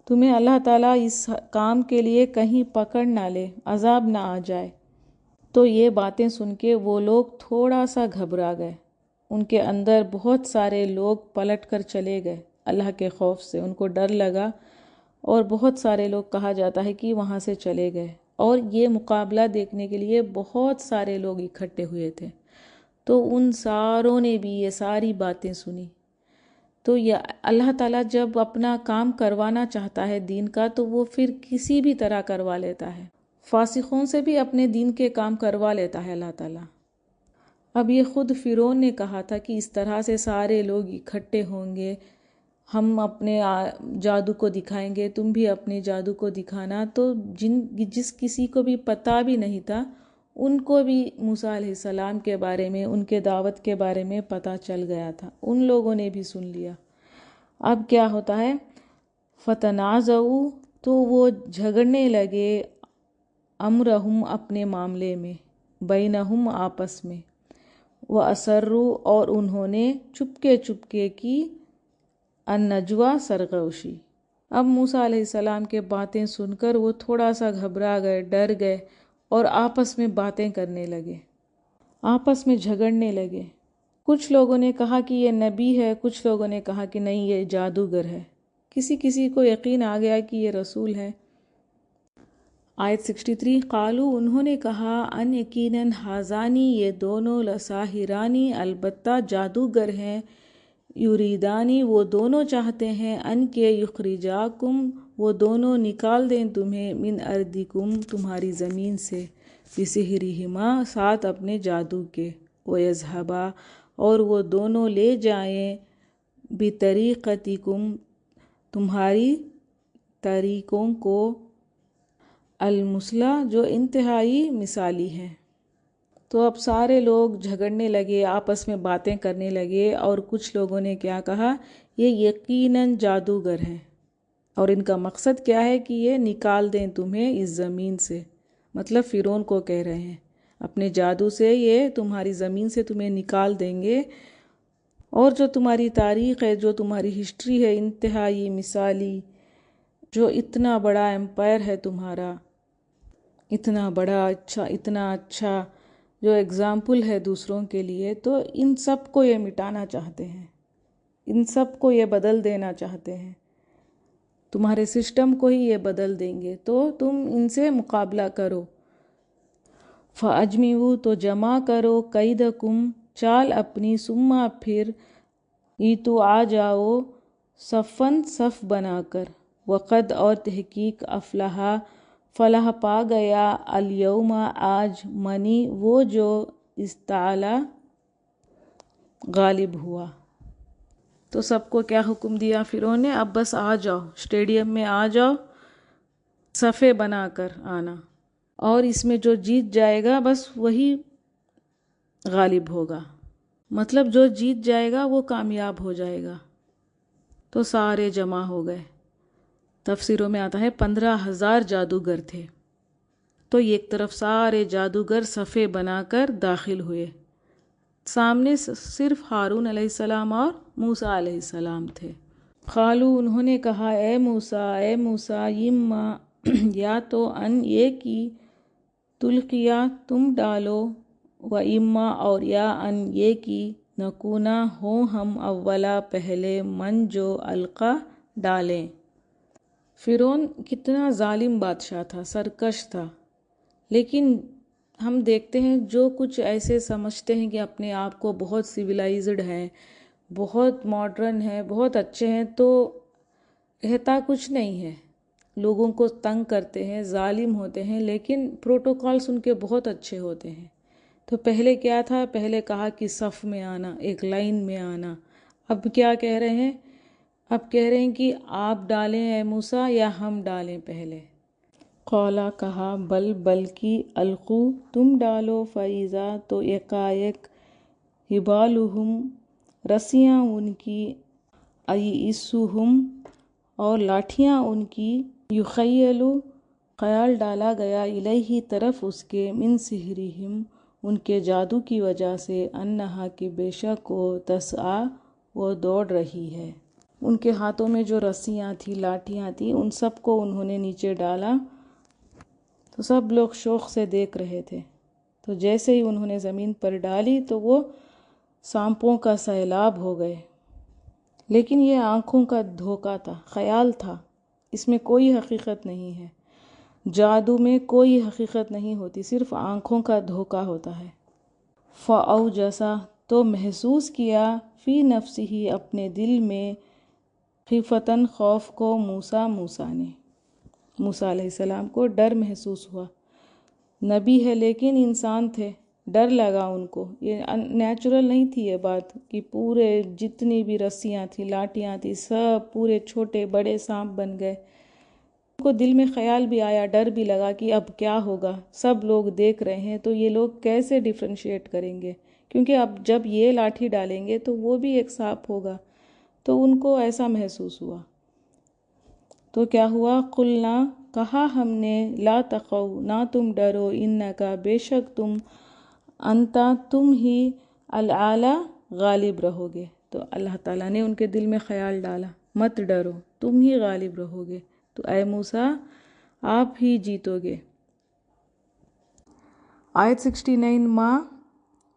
تمہیں اللہ تعالیٰ اس کام کے لیے کہیں پکڑ نہ لے، عذاب نہ آ جائے۔ تو یہ باتیں سن کے وہ لوگ تھوڑا سا گھبرا گئے، ان کے اندر بہت سارے لوگ پلٹ کر چلے گئے اللہ کے خوف سے، ان کو ڈر لگا، اور بہت سارے لوگ کہا جاتا ہے کہ وہاں سے چلے گئے، اور یہ مقابلہ دیکھنے کے لیے بہت سارے لوگ اکٹھے ہوئے تھے۔ تو ان ساروں نے بھی یہ ساری باتیں سنی۔ تو یہ اللہ تعالیٰ جب اپنا کام کروانا چاہتا ہے دین کا، تو وہ پھر کسی بھی طرح کروا لیتا ہے، فاسقوں سے بھی اپنے دین کے کام کروا لیتا ہے اللہ تعالیٰ۔ اب یہ خود فرعون نے کہا تھا کہ اس طرح سے سارے لوگ اکٹھے ہوں گے، ہم اپنے جادو کو دکھائیں گے، تم بھی اپنے جادو کو دکھانا۔ تو جس کسی کو بھی پتہ بھی نہیں تھا، ان کو بھی موسیٰ علیہ السلام کے بارے میں، ان کے دعوت کے بارے میں پتہ چل گیا تھا، ان لوگوں نے بھی سن لیا۔ اب کیا ہوتا ہے، فتنازعوا، تو وہ جھگڑنے لگے، امرہم اپنے معاملے میں، بینہم آپس میں، وَأَسَرُّوا اور انہوں نے چپکے کی، النجویٰ سرگوشی۔ اب موسیٰ علیہ السلام کے باتیں سن کر وہ تھوڑا سا گھبرا گئے، ڈر گئے، اور آپس میں باتیں کرنے لگے، آپس میں جھگڑنے لگے۔ کچھ لوگوں نے کہا کہ یہ نبی ہے، کچھ لوگوں نے کہا کہ نہیں یہ جادوگر ہے، کسی کو یقین آ گیا کہ یہ رسول ہے۔ آیت 63، قالو انہوں نے کہا، ان یقیناً ہذانی یہ دونوں، لساحرانی البتہ جادوگر ہیں، یریدانی وہ دونوں چاہتے ہیں، ان کے یخرجاکم وہ دونوں نکال دیں تمہیں، من ارضکم تمہاری زمین سے، بسحرہما ساتھ اپنے جادو کے، ویذھبا اور وہ دونوں لے جائیں، بطریقتکم تمہاری طریقوں کو، المثلی جو انتہائی مثالی ہے۔ تو اب سارے لوگ جھگڑنے لگے، آپس میں باتیں کرنے لگے، اور کچھ لوگوں نے کیا کہا، یہ یقیناً جادوگر ہیں، اور ان کا مقصد کیا ہے کہ یہ نکال دیں تمہیں اس زمین سے، مطلب فرعون کو کہہ رہے ہیں، اپنے جادو سے یہ تمہاری زمین سے تمہیں نکال دیں گے، اور جو تمہاری تاریخ ہے، جو تمہاری ہسٹری ہے، انتہائی مثالی، جو اتنا بڑا امپائر ہے تمہارا، اتنا بڑا اتنا اچھا جو اگزامپل ہے دوسروں کے لیے، تو ان سب کو یہ مٹانا چاہتے ہیں، ان سب کو یہ بدل دینا چاہتے ہیں، تمہارے سسٹم کو ہی یہ بدل دیں گے، تو تم ان سے مقابلہ کرو۔ فَأَجْمِعُوا تو جمع کرو، کیدکم چال اپنی، ثم پھر ایتو آ جاؤ، صفاً صف بنا کر، وقد اور تحقیق افلح فلاح پا گیا، الیوم آج، منی وہ جو استعلا غالب ہوا۔ تو سب کو کیا حکم دیا فرعون نے، اب بس آ جاؤ، اسٹیڈیم میں آ جاؤ، صفے بنا کر آنا، اور اس میں جو جیت جائے گا بس وہی غالب ہوگا، مطلب جو جیت جائے گا وہ کامیاب ہو جائے گا۔ تو سارے جمع ہو گئے، تفسیروں میں آتا ہے 15,000 جادوگر تھے، تو ایک طرف سارے جادوگر صفے بنا کر داخل ہوئے، سامنے صرف ہارون علیہ السلام اور موسیٰ علیہ السلام تھے۔ قالو انہوں نے کہا، اے موسیٰ یا تو ان یہ کی، تلقیا تم ڈالو، و اما اور یا ان یہ کہ نکونا ہوں ہم اولا پہلے من جو القا ڈالیں۔ فرعون کتنا ظالم بادشاہ تھا، سرکش تھا، لیکن ہم دیکھتے ہیں جو کچھ ایسے سمجھتے ہیں کہ اپنے آپ کو بہت سویلائزڈ ہیں، بہت ماڈرن ہیں، بہت اچھے ہیں، تو رہتا کچھ نہیں ہے۔ لوگوں کو تنگ کرتے ہیں، ظالم ہوتے ہیں، لیکن پروٹوکالس ان کے بہت اچھے ہوتے ہیں۔ تو پہلے کیا تھا؟ پہلے کہا کہ صف میں آنا، ایک لائن میں آنا۔ اب کیا کہہ رہے ہیں؟ اب کہہ رہے ہیں کہ آپ ڈالیں اے موسیٰ یا ہم ڈالیں پہلے؟ قولا کہا بلکہ القو تم ڈالو، فَإِذَا تو یکایک حبالہم رسیاں ان کی، ایسہم اور لاٹھیاں ان کی، یخیل خیال ڈالا گیا، الیہ طرف اس کے، من سحرہم ان کے جادو کی وجہ سے، انہا کہ بے شک وہ، تسعیٰ وہ دوڑ رہی ہے۔ ان کے ہاتھوں میں جو رسیاں تھیں، لاٹھیاں تھیں، ان سب کو انہوں نے نیچے ڈالا تو سب لوگ شوق سے دیکھ رہے تھے۔ تو جیسے ہی انہوں نے زمین پر ڈالی تو وہ سانپوں کا سیلاب ہو گئے۔ لیکن یہ آنکھوں کا دھوکہ تھا، خیال تھا، اس میں کوئی حقیقت نہیں ہے۔ جادو میں کوئی حقیقت نہیں ہوتی، صرف آنکھوں کا دھوکہ ہوتا ہے۔ فَأَوْجَسَ تو محسوس کیا، فی نفسہ اپنے دل میں، خیفتاً خوف کو، موسیٰ نے، موسیٰ علیہ السلام کو ڈر محسوس ہوا۔ نبی ہے لیکن انسان تھے، ڈر لگا ان کو۔ یہ نیچرل نہیں تھی یہ بات کہ پورے جتنی بھی رسیاں تھیں، لاٹھیاں تھیں، سب پورے چھوٹے بڑے سانپ بن گئے۔ ان کو دل میں خیال بھی آیا، ڈر بھی لگا کہ اب کیا ہوگا، سب لوگ دیکھ رہے ہیں تو یہ لوگ کیسے ڈیفرینشیٹ کریں گے، کیونکہ اب جب یہ لاٹھی ڈالیں گے تو وہ بھی ایک سانپ ہوگا۔ تو ان کو ایسا محسوس ہوا۔ تو کیا ہوا؟ قلنا کہا ہم نے، لا تخو نہ تم ڈرو، انکا بے شک تم، انتا تم ہی، العالی غالب رہو گے۔ تو اللہ تعالیٰ نے ان کے دل میں خیال ڈالا، مت ڈرو، تم ہی غالب رہو گے، تو اے موسیٰ آپ ہی جیتو گے۔ آیت 69 ما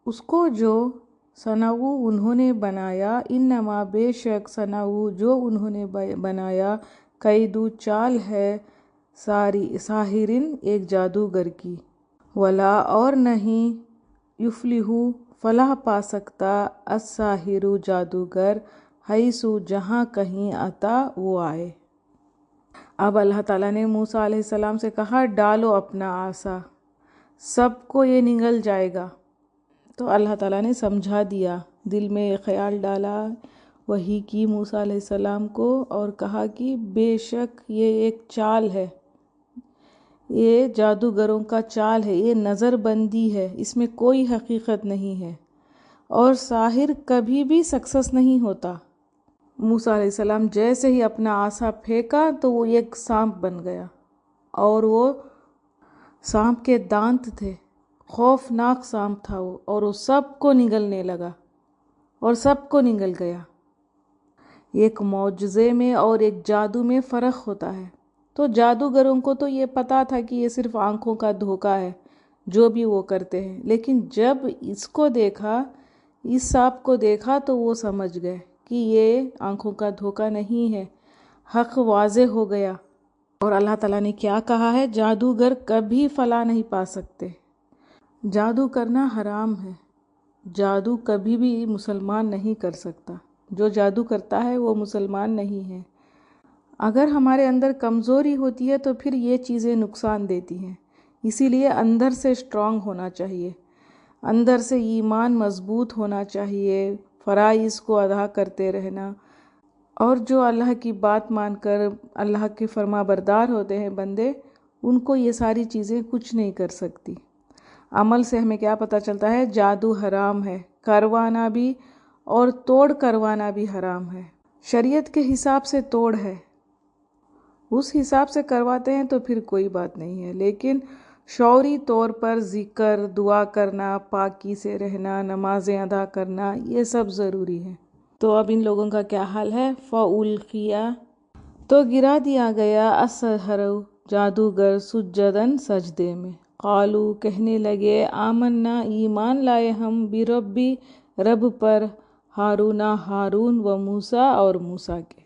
اس کو جو، صنعوا انہوں نے بنایا، انما بے شک، صنعوا جو انہوں نے بنایا، کیدو چال ہے، ساحرن ایک جادوگر کی، ولا اور نہیں، یفلح فلاح پا سکتا، الساحر جادوگر، حیث جہاں کہیں، اتا وہ آئے۔ اب اللہ تعالیٰ نے موسیٰ علیہ السلام سے کہا ڈالو اپنا عصا، سب کو یہ نگل جائے گا۔ تو اللہ تعالیٰ نے سمجھا دیا، دل میں یہ خیال ڈالا، وحی کی موسیٰ علیہ السلام کو، اور کہا کہ بے شک یہ ایک چال ہے، یہ جادوگروں کا چال ہے، یہ نظر بندی ہے، اس میں کوئی حقیقت نہیں ہے، اور ساحر کبھی بھی سکسیس نہیں ہوتا۔ موسیٰ علیہ السلام جیسے ہی اپنا عصا پھینکا تو وہ ایک سانپ بن گیا، اور وہ سانپ کے دانت تھے، خوفناک سانپ تھا وہ، اور وہ سب کو نگلنے لگا، اور سب کو نگل گیا۔ ایک معجزے میں اور ایک جادو میں فرق ہوتا ہے۔ تو جادوگروں کو تو یہ پتا تھا کہ یہ صرف آنکھوں کا دھوکہ ہے، جو بھی وہ کرتے ہیں، لیکن جب اس کو دیکھا، اس سانپ کو دیکھا، تو وہ سمجھ گئے کہ یہ آنکھوں کا دھوکہ نہیں ہے، حق واضح ہو گیا۔ اور اللہ تعالیٰ نے کیا کہا ہے؟ جادوگر کبھی فلاح نہیں پا سکتے، جادو کرنا حرام ہے، جادو کبھی بھی مسلمان نہیں کر سکتا، جو جادو کرتا ہے وہ مسلمان نہیں ہے۔ اگر ہمارے اندر کمزوری ہوتی ہے تو پھر یہ چیزیں نقصان دیتی ہیں، اسی لیے اندر سے اسٹرانگ ہونا چاہیے، اندر سے ایمان مضبوط ہونا چاہیے، فرائض کو ادا کرتے رہنا، اور جو اللہ کی بات مان کر اللہ کے فرما بردار ہوتے ہیں بندے، ان کو یہ ساری چیزیں کچھ نہیں کر سکتی۔ عمل سے ہمیں کیا پتہ چلتا ہے؟ جادو حرام ہے، کروانا بھی اور توڑ کروانا بھی حرام ہے۔ شریعت کے حساب سے توڑ ہے، اس حساب سے کرواتے ہیں تو پھر کوئی بات نہیں ہے، لیکن شعوری طور پر ذکر، دعا کرنا، پاکی سے رہنا، نمازیں ادا کرنا، یہ سب ضروری ہے۔ تو اب ان لوگوں کا کیا حال ہے؟ فَأُلْقِيَ تو گرا دیا گیا، السَّحَرَةُ جادوگر، سجداً سجدے میں، قالو کہنے لگے آمنا ایمان لائے ہم بربی رب پر، ہارون و موسیٰ اور موسیٰ کے۔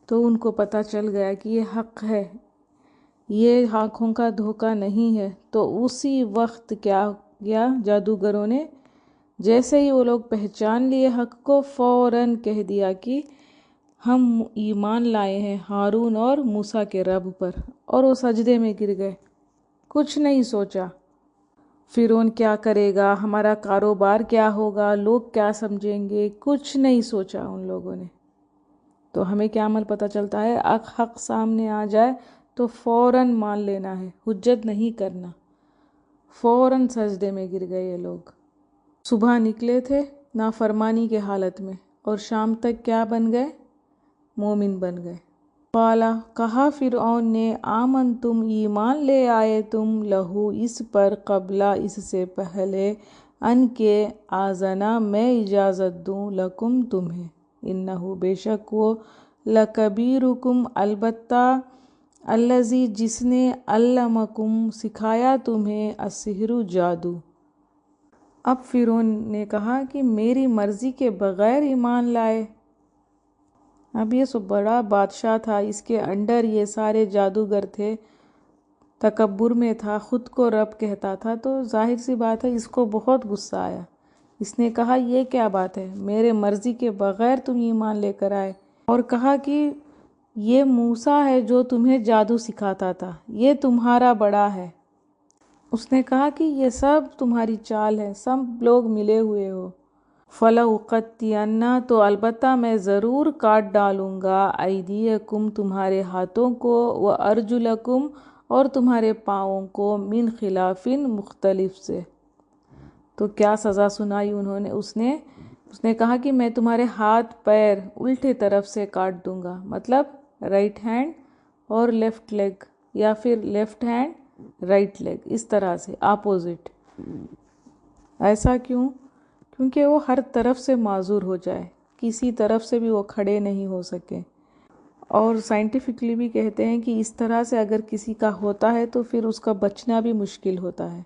تو ان کو پتہ چل گیا کہ یہ حق ہے، یہ آنکھوں کا دھوکہ نہیں ہے۔ تو اسی وقت کیا کیا جادوگروں نے، جیسے ہی وہ لوگ پہچان لیے حق کو، فوراً کہہ دیا کہ ہم ایمان لائے ہیں ہارون اور موسیٰ کے رب پر، اور وہ سجدے میں گر گئے۔ کچھ نہیں سوچا فرعون کیا کرے گا، ہمارا کاروبار کیا ہوگا، لوگ کیا سمجھیں گے، کچھ نہیں سوچا ان لوگوں نے۔ تو ہمیں کیا عمل پتہ چلتا ہے، حق سامنے آ جائے تو فوراً مان لینا ہے، حجت نہیں کرنا۔ فوراً سجدے میں گر گئے یہ لوگ۔ صبح نکلے تھے نافرمانی کے حالت میں، اور شام تک کیا بن گئے، مومن بن گئے۔ قالا کہا فرعون نے آمنتم ایمان لے آئے تم لہو اس پر، قبلہ اس سے پہلے، ان کے آذنا میں اجازت دوں، لکم تمہیں، انہو بے شک وہ، لکبیرکم البتہ، الذی جس نے، علمکم سکھایا تمہیں، السحر جادو۔ اب فرعون نے کہا کہ میری مرضی کے بغیر ایمان لائے۔ اب یہ سب بڑا بادشاہ تھا، اس کے انڈر یہ سارے جادوگر تھے، تکبر میں تھا، خود کو رب کہتا تھا، تو ظاہر سی بات ہے اس کو بہت غصہ آیا۔ اس نے کہا یہ کیا بات ہے، میرے مرضی کے بغیر تم ایمان لے کر آئے، اور کہا کہ یہ موسیٰ ہے جو تمہیں جادو سکھاتا تھا، یہ تمہارا بڑا ہے۔ اس نے کہا کہ یہ سب تمہاری چال ہے، سب لوگ ملے ہوئے ہو۔ فَلَأُقَطِّعَنَّ تو البتہ میں ضرور کاٹ ڈالوں گا، أَيْدِيَكُمْ تمہارے ہاتھوں کو، وَأَرْجُلَكُمْ اور تمہارے پاؤں کو، من خلاف مختلف سے۔ تو کیا سزا سنائی انہوں نے، اس نے کہا کہ میں تمہارے ہاتھ پیر الٹے طرف سے کاٹ دوں گا، مطلب رائٹ ہینڈ اور لیفٹ لیگ، یا پھر لیفٹ ہینڈ رائٹ لیگ، اس طرح سے اپوزٹ۔ ایسا کیوں؟ کیونکہ وہ ہر طرف سے معذور ہو جائے، کسی طرف سے بھی وہ کھڑے نہیں ہو سکے۔ اور سائنٹیفکلی بھی کہتے ہیں کہ اس طرح سے اگر کسی کا ہوتا ہے تو پھر اس کا بچنا بھی مشکل ہوتا ہے۔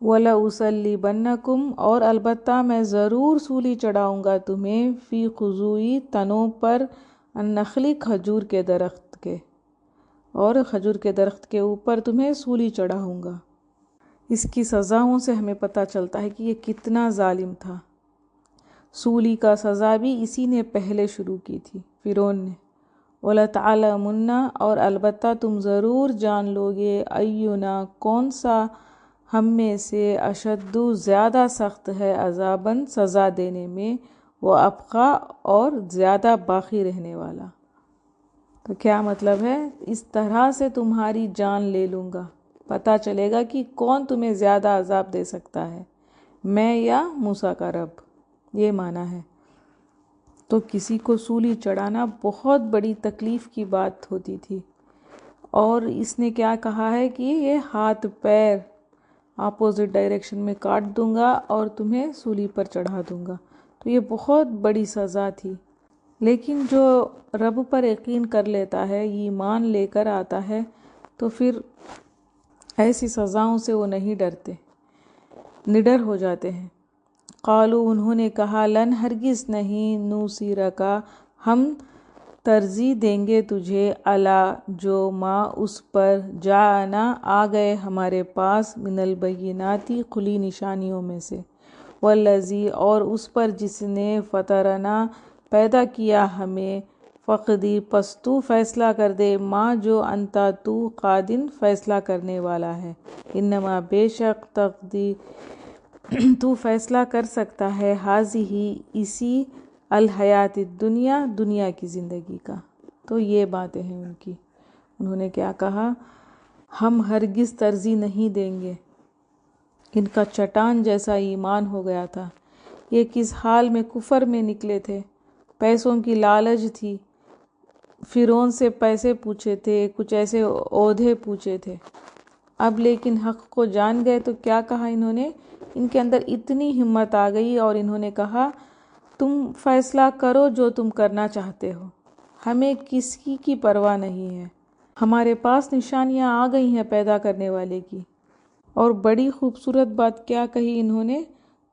وَلَأُصَلِّبَنَّكُمْ اور البتہ میں ضرور سولی چڑھاؤں گا تمہیں، فی خضوعی تنوں پر، النخل کھجور کے درخت کے، اور کھجور کے درخت کے اوپر تمہیں سولی چڑھاؤں گا۔ اس کی سزاؤں سے ہمیں پتہ چلتا ہے کہ یہ کتنا ظالم تھا۔ سولی کا سزا بھی اسی نے پہلے شروع کی تھی، فرعون نے۔ وَلَتَعْلَمُنَّ اور البتہ تم ضرور جان لوگے، اینا کون سا، ہم میں سے، اشد زیادہ سخت ہے، عذاباً سزا دینے میں، وَأَبْقَىٰ اور زیادہ باقی رہنے والا۔ تو کیا مطلب ہے، اس طرح سے تمہاری جان لے لوں گا، پتہ چلے گا کہ کون تمہیں زیادہ عذاب دے سکتا ہے، میں یا موسیٰ کا رب، یہ معنی ہے۔ تو کسی کو سولی چڑھانا بہت بڑی تکلیف کی بات ہوتی تھی، اور اس نے کیا کہا ہے کہ یہ ہاتھ پیر اپوزٹ ڈائریکشن میں کاٹ دوں گا اور تمہیں سولی پر چڑھا دوں گا۔ تو یہ بہت بڑی سزا تھی، لیکن جو رب پر یقین کر لیتا ہے، ایمان لے کر آتا ہے، تو پھر ایسی سزاؤں سے وہ نہیں ڈرتے، نڈر ہو جاتے ہیں۔ قالو انہوں نے کہا، لن ہرگز نہیں، نُوصِرَکَ ہم ترجیح دیں گے تجھے، علی جو ما اس پر، جاءنا آ گئے ہمارے پاس، من البینات کھلی نشانیوں میں سے، والذی اور اس پر جس نے، فطرنا پیدا کیا ہمیں، فقدی پس تو فیصلہ کر دے، ما جو انتا تو، قادن فیصلہ کرنے والا ہے، انما بے شک، تقدی تو فیصلہ کر سکتا ہے، ہذہ اسی، الحیات الدنیا دنیا کی زندگی کا۔ تو یہ باتیں ہیں ان کی، انہوں نے کیا کہا، ہم ہرگز ترجیح نہیں دیں گے۔ ان کا چٹان جیسا ایمان ہو گیا تھا۔ یہ کس حال میں کفر میں نکلے تھے، پیسوں کی لالچ تھی، فرعون سے پیسے پوچھے تھے، کچھ ایسے عہدے پوچھے تھے۔ اب لیکن حق کو جان گئے تو کیا کہا انہوں نے، ان کے اندر اتنی ہمت آ گئی، اور انہوں نے کہا تم فیصلہ کرو جو تم کرنا چاہتے ہو، ہمیں کس کی پرواہ نہیں ہے، ہمارے پاس نشانیاں آ گئی ہیں پیدا کرنے والے کی۔ اور بڑی خوبصورت بات کیا کہی انہوں نے،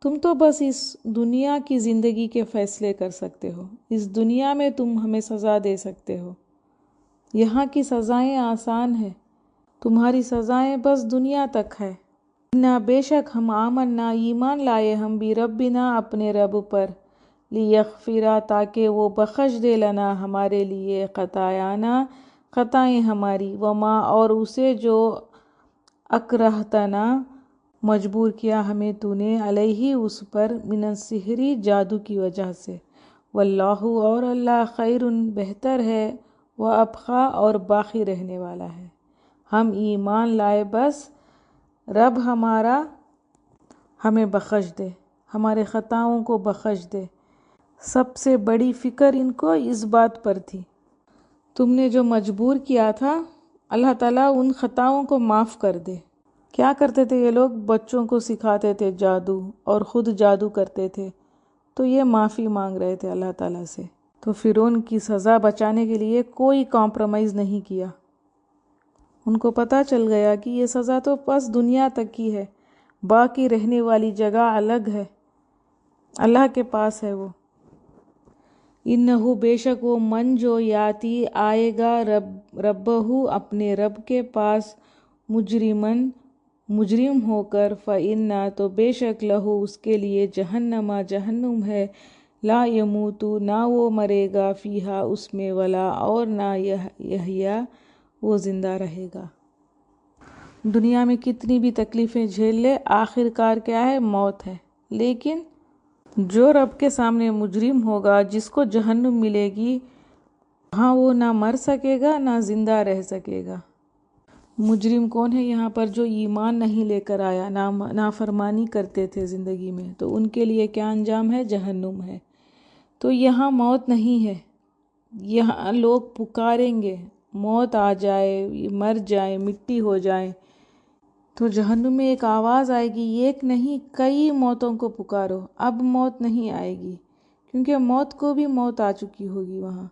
تم تو بس اس دنیا کی زندگی کے فیصلے کر سکتے ہو، اس دنیا میں تم ہمیں سزا دے سکتے ہو، یہاں کی سزائیں آسان ہیں، تمہاری سزائیں بس دنیا تک ہے۔ نہ بے شک ہم آمنا ایمان لائے ہم بھی ربنا اپنے رب پر، لیغفرا تاکہ وہ بخش دے لنا ہمارے لیے خطایانا خطائیں ہماری، وما اور اسے جو اکرہتنا مجبور کیا ہمیں تو نے علیہ اس پر من السحر جادو کی وجہ سے، واللہ اور اللہ خیر بہتر ہے، وہ ابقا اور باقی رہنے والا ہے۔ ہم ایمان لائے بس رب ہمارا ہمیں بخش دے، ہمارے خطاؤں کو بخش دے۔ سب سے بڑی فکر ان کو اس بات پر تھی، تم نے جو مجبور کیا تھا اللہ تعالیٰ ان خطاؤں کو معاف کر دے۔ کیا کرتے تھے یہ لوگ؟ بچوں کو سکھاتے تھے جادو اور خود جادو کرتے تھے، تو یہ معافی مانگ رہے تھے اللہ تعالیٰ سے۔ تو فرعون کی سزا بچانے کے لیے کوئی کمپرومائز نہیں کیا، ان کو پتہ چل گیا کہ یہ سزا تو بس دنیا تک کی ہے، باقی رہنے والی جگہ الگ ہے، اللہ کے پاس ہے وہ۔ انہو بے شک وہ من جو یاتی آئے گا ربہ اپنے رب کے پاس مجرم ہو کر، فإنَّ تو بے شک لہو اس کے لیے جہنم ہے، لا یموت نہ وہ مرے گا فیہا اس میں، ولا اور نہ یحییٰ وہ زندہ رہے گا۔ دنیا میں کتنی بھی تکلیفیں جھیل لے، آخر کار کیا ہے؟ موت ہے۔ لیکن جو رب کے سامنے مجرم ہوگا، جس کو جہنم ملے گی، وہاں وہ نہ مر سکے گا نہ زندہ رہ سکے گا۔ مجرم کون ہے یہاں پر؟ جو ایمان نہیں لے کر آیا، نافرمانی کرتے تھے زندگی میں، تو ان کے لیے کیا انجام ہے؟ جہنم ہے۔ تو یہاں موت نہیں ہے، یہاں لوگ پکاریں گے، موت آ جائے، مر جائیں، مٹی ہو جائیں، تو جہنم میں ایک آواز آئے گی، ایک نہیں کئی موتوں کو پکارو، اب موت نہیں آئے گی، کیونکہ موت کو بھی موت آ چکی ہوگی وہاں،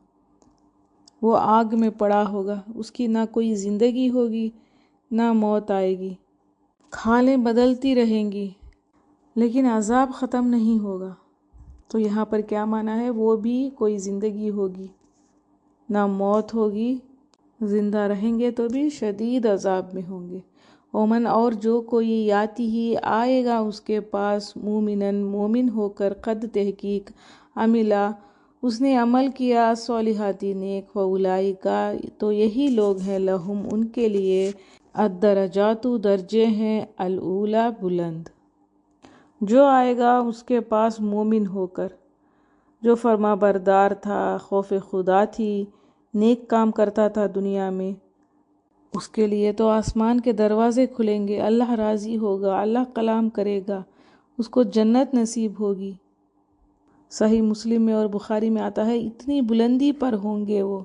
وہ آگ میں پڑا ہوگا، اس کی نہ کوئی زندگی ہوگی نہ موت آئے گی، کھالیں بدلتی رہیں گی، لیکن عذاب ختم نہیں ہوگا۔ تو یہاں پر کیا معنی ہے؟ وہ بھی کوئی زندگی ہوگی، نہ موت ہوگی، زندہ رہیں گے تو بھی شدید عذاب میں ہوں گے۔ اومن اور جو کوئی یاتی ہی آئے گا اس کے پاس مومن ہو کر، قد تحقیق عملہ اس نے عمل کیا، صالحاتی نیک، فاولئک تو یہی لوگ ہیں، لہم ان کے لیے، الدرجات درجے ہیں، الاولی بلند۔ جو آئے گا اس کے پاس مومن ہو کر، جو فرما بردار تھا، خوف خدا تھی، نیک کام کرتا تھا دنیا میں، اس کے لیے تو آسمان کے دروازے کھلیں گے، اللہ راضی ہوگا، اللہ کلام کرے گا، اس کو جنت نصیب ہوگی۔ صحیح مسلم میں اور بخاری میں آتا ہے، اتنی بلندی پر ہوں گے وہ،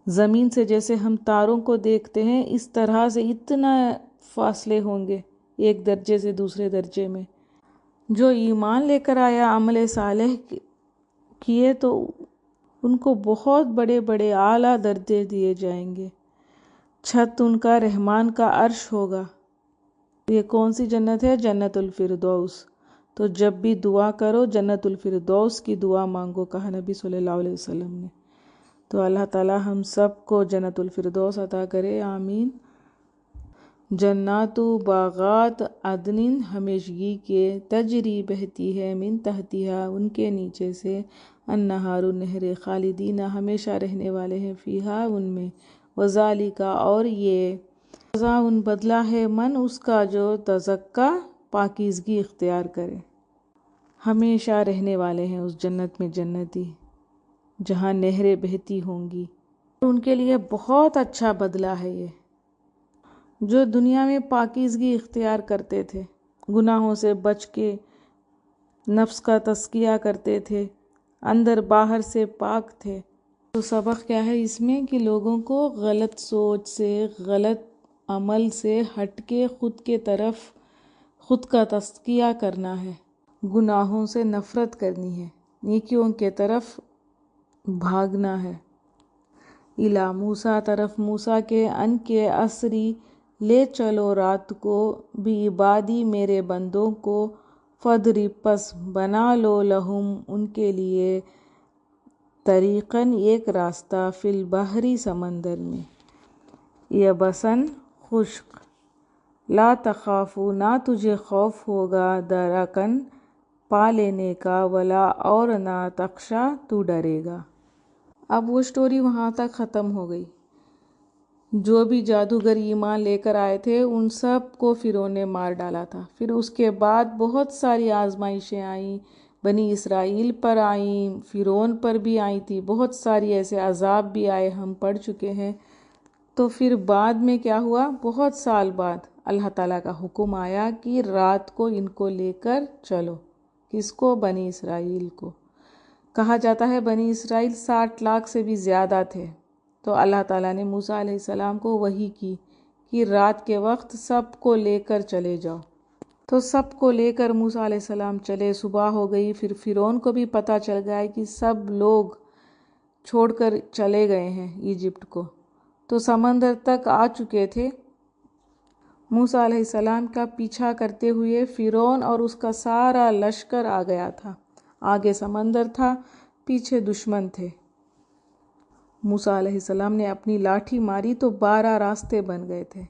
زمین سے جیسے ہم تاروں کو دیکھتے ہیں اس طرح سے اتنا فاصلے ہوں گے ایک درجے سے دوسرے درجے میں۔ جو ایمان لے کر آیا، عمل صالح کیے، تو ان کو بہت بڑے بڑے اعلیٰ درجے دیے جائیں گے، چھت ان کا رحمان کا عرش ہوگا۔ یہ کون سی جنت ہے؟ جنت الفردوس۔ تو جب بھی دعا کرو جنت الفردوس کی دعا مانگو، کہا نبی صلی اللہ علیہ وسلم نے۔ تو اللہ تعالی ہم سب کو جنت الفردوس عطا کرے، آمین۔ جنات و باغات عدن ہمیشگی کے، تجری بہتی ہے، من تحتہا ان کے نیچے سے، النہار نہر، خالدین ہمیشہ رہنے والے ہیں، فیہا ان میں، وذالک اور یہ، جزاء بدلہ ہے، من اس کا جو تزکا پاکیزگی اختیار کرے۔ ہمیشہ رہنے والے ہیں اس جنت میں جنتی، جہاں نہریں بہتی ہوں گی، ان کے لیے بہت اچھا بدلہ ہے یہ۔ جو دنیا میں پاکیزگی اختیار کرتے تھے، گناہوں سے بچ کے نفس کا تزکیہ کرتے تھے، اندر باہر سے پاک تھے، تو سبق کیا ہے اس میں؟ کہ لوگوں کو غلط سوچ سے، غلط عمل سے ہٹ کے خود کے طرف خود کا تزکیہ کرنا ہے، گناہوں سے نفرت کرنی ہے، نیکیوں کے طرف بھاگنا ہے۔ الی موسیٰ طرف موسیٰ کے، ان کے اسری لے چلو رات کو بھی عبادی میرے بندوں کو، فَاضْرِب پس بنا لو لہم ان کے لیے، طریقاً ایک راستہ، فی البحری سمندر میں، یبساً خشک، لا تخافوا نہ تجھے خوف ہوگا، درکاً پا لینے کا، ولا اور نہ تخشا تو ڈرے گا۔ اب وہ سٹوری وہاں تک ختم ہو گئی۔ جو بھی جادوگر ایمان لے کر آئے تھے ان سب کو فرعون نے مار ڈالا تھا۔ پھر اس کے بعد بہت ساری آزمائشیں آئیں، بنی اسرائیل پر آئیں، فرعون پر بھی آئی تھی، بہت ساری ایسے عذاب بھی آئے، ہم پڑھ چکے ہیں۔ تو پھر بعد میں کیا ہوا، بہت سال بعد اللہ تعالیٰ کا حکم آیا کہ رات کو ان کو لے کر چلو۔ کس کو؟ بنی اسرائیل کو۔ کہا جاتا ہے بنی اسرائیل 60 لاکھ سے بھی زیادہ تھے۔ تو اللہ تعالیٰ نے موسیٰ علیہ السلام کو وحی کی کہ رات کے وقت سب کو لے کر چلے جاؤ۔ تو سب کو لے کر موسیٰ علیہ السلام چلے، صبح ہو گئی، پھر فرعون کو بھی پتہ چل گیا کہ سب لوگ چھوڑ کر چلے گئے ہیں ایجپٹ کو، تو سمندر تک آ چکے تھے۔ موسیٰ علیہ السلام کا پیچھا کرتے ہوئے فرعون اور اس کا سارا لشکر آ گیا تھا، آگے سمندر تھا، پیچھے دشمن تھے۔ موسیٰ علیہ السلام نے اپنی لاٹھی ماری تو 12 راستے بن گئے تھے،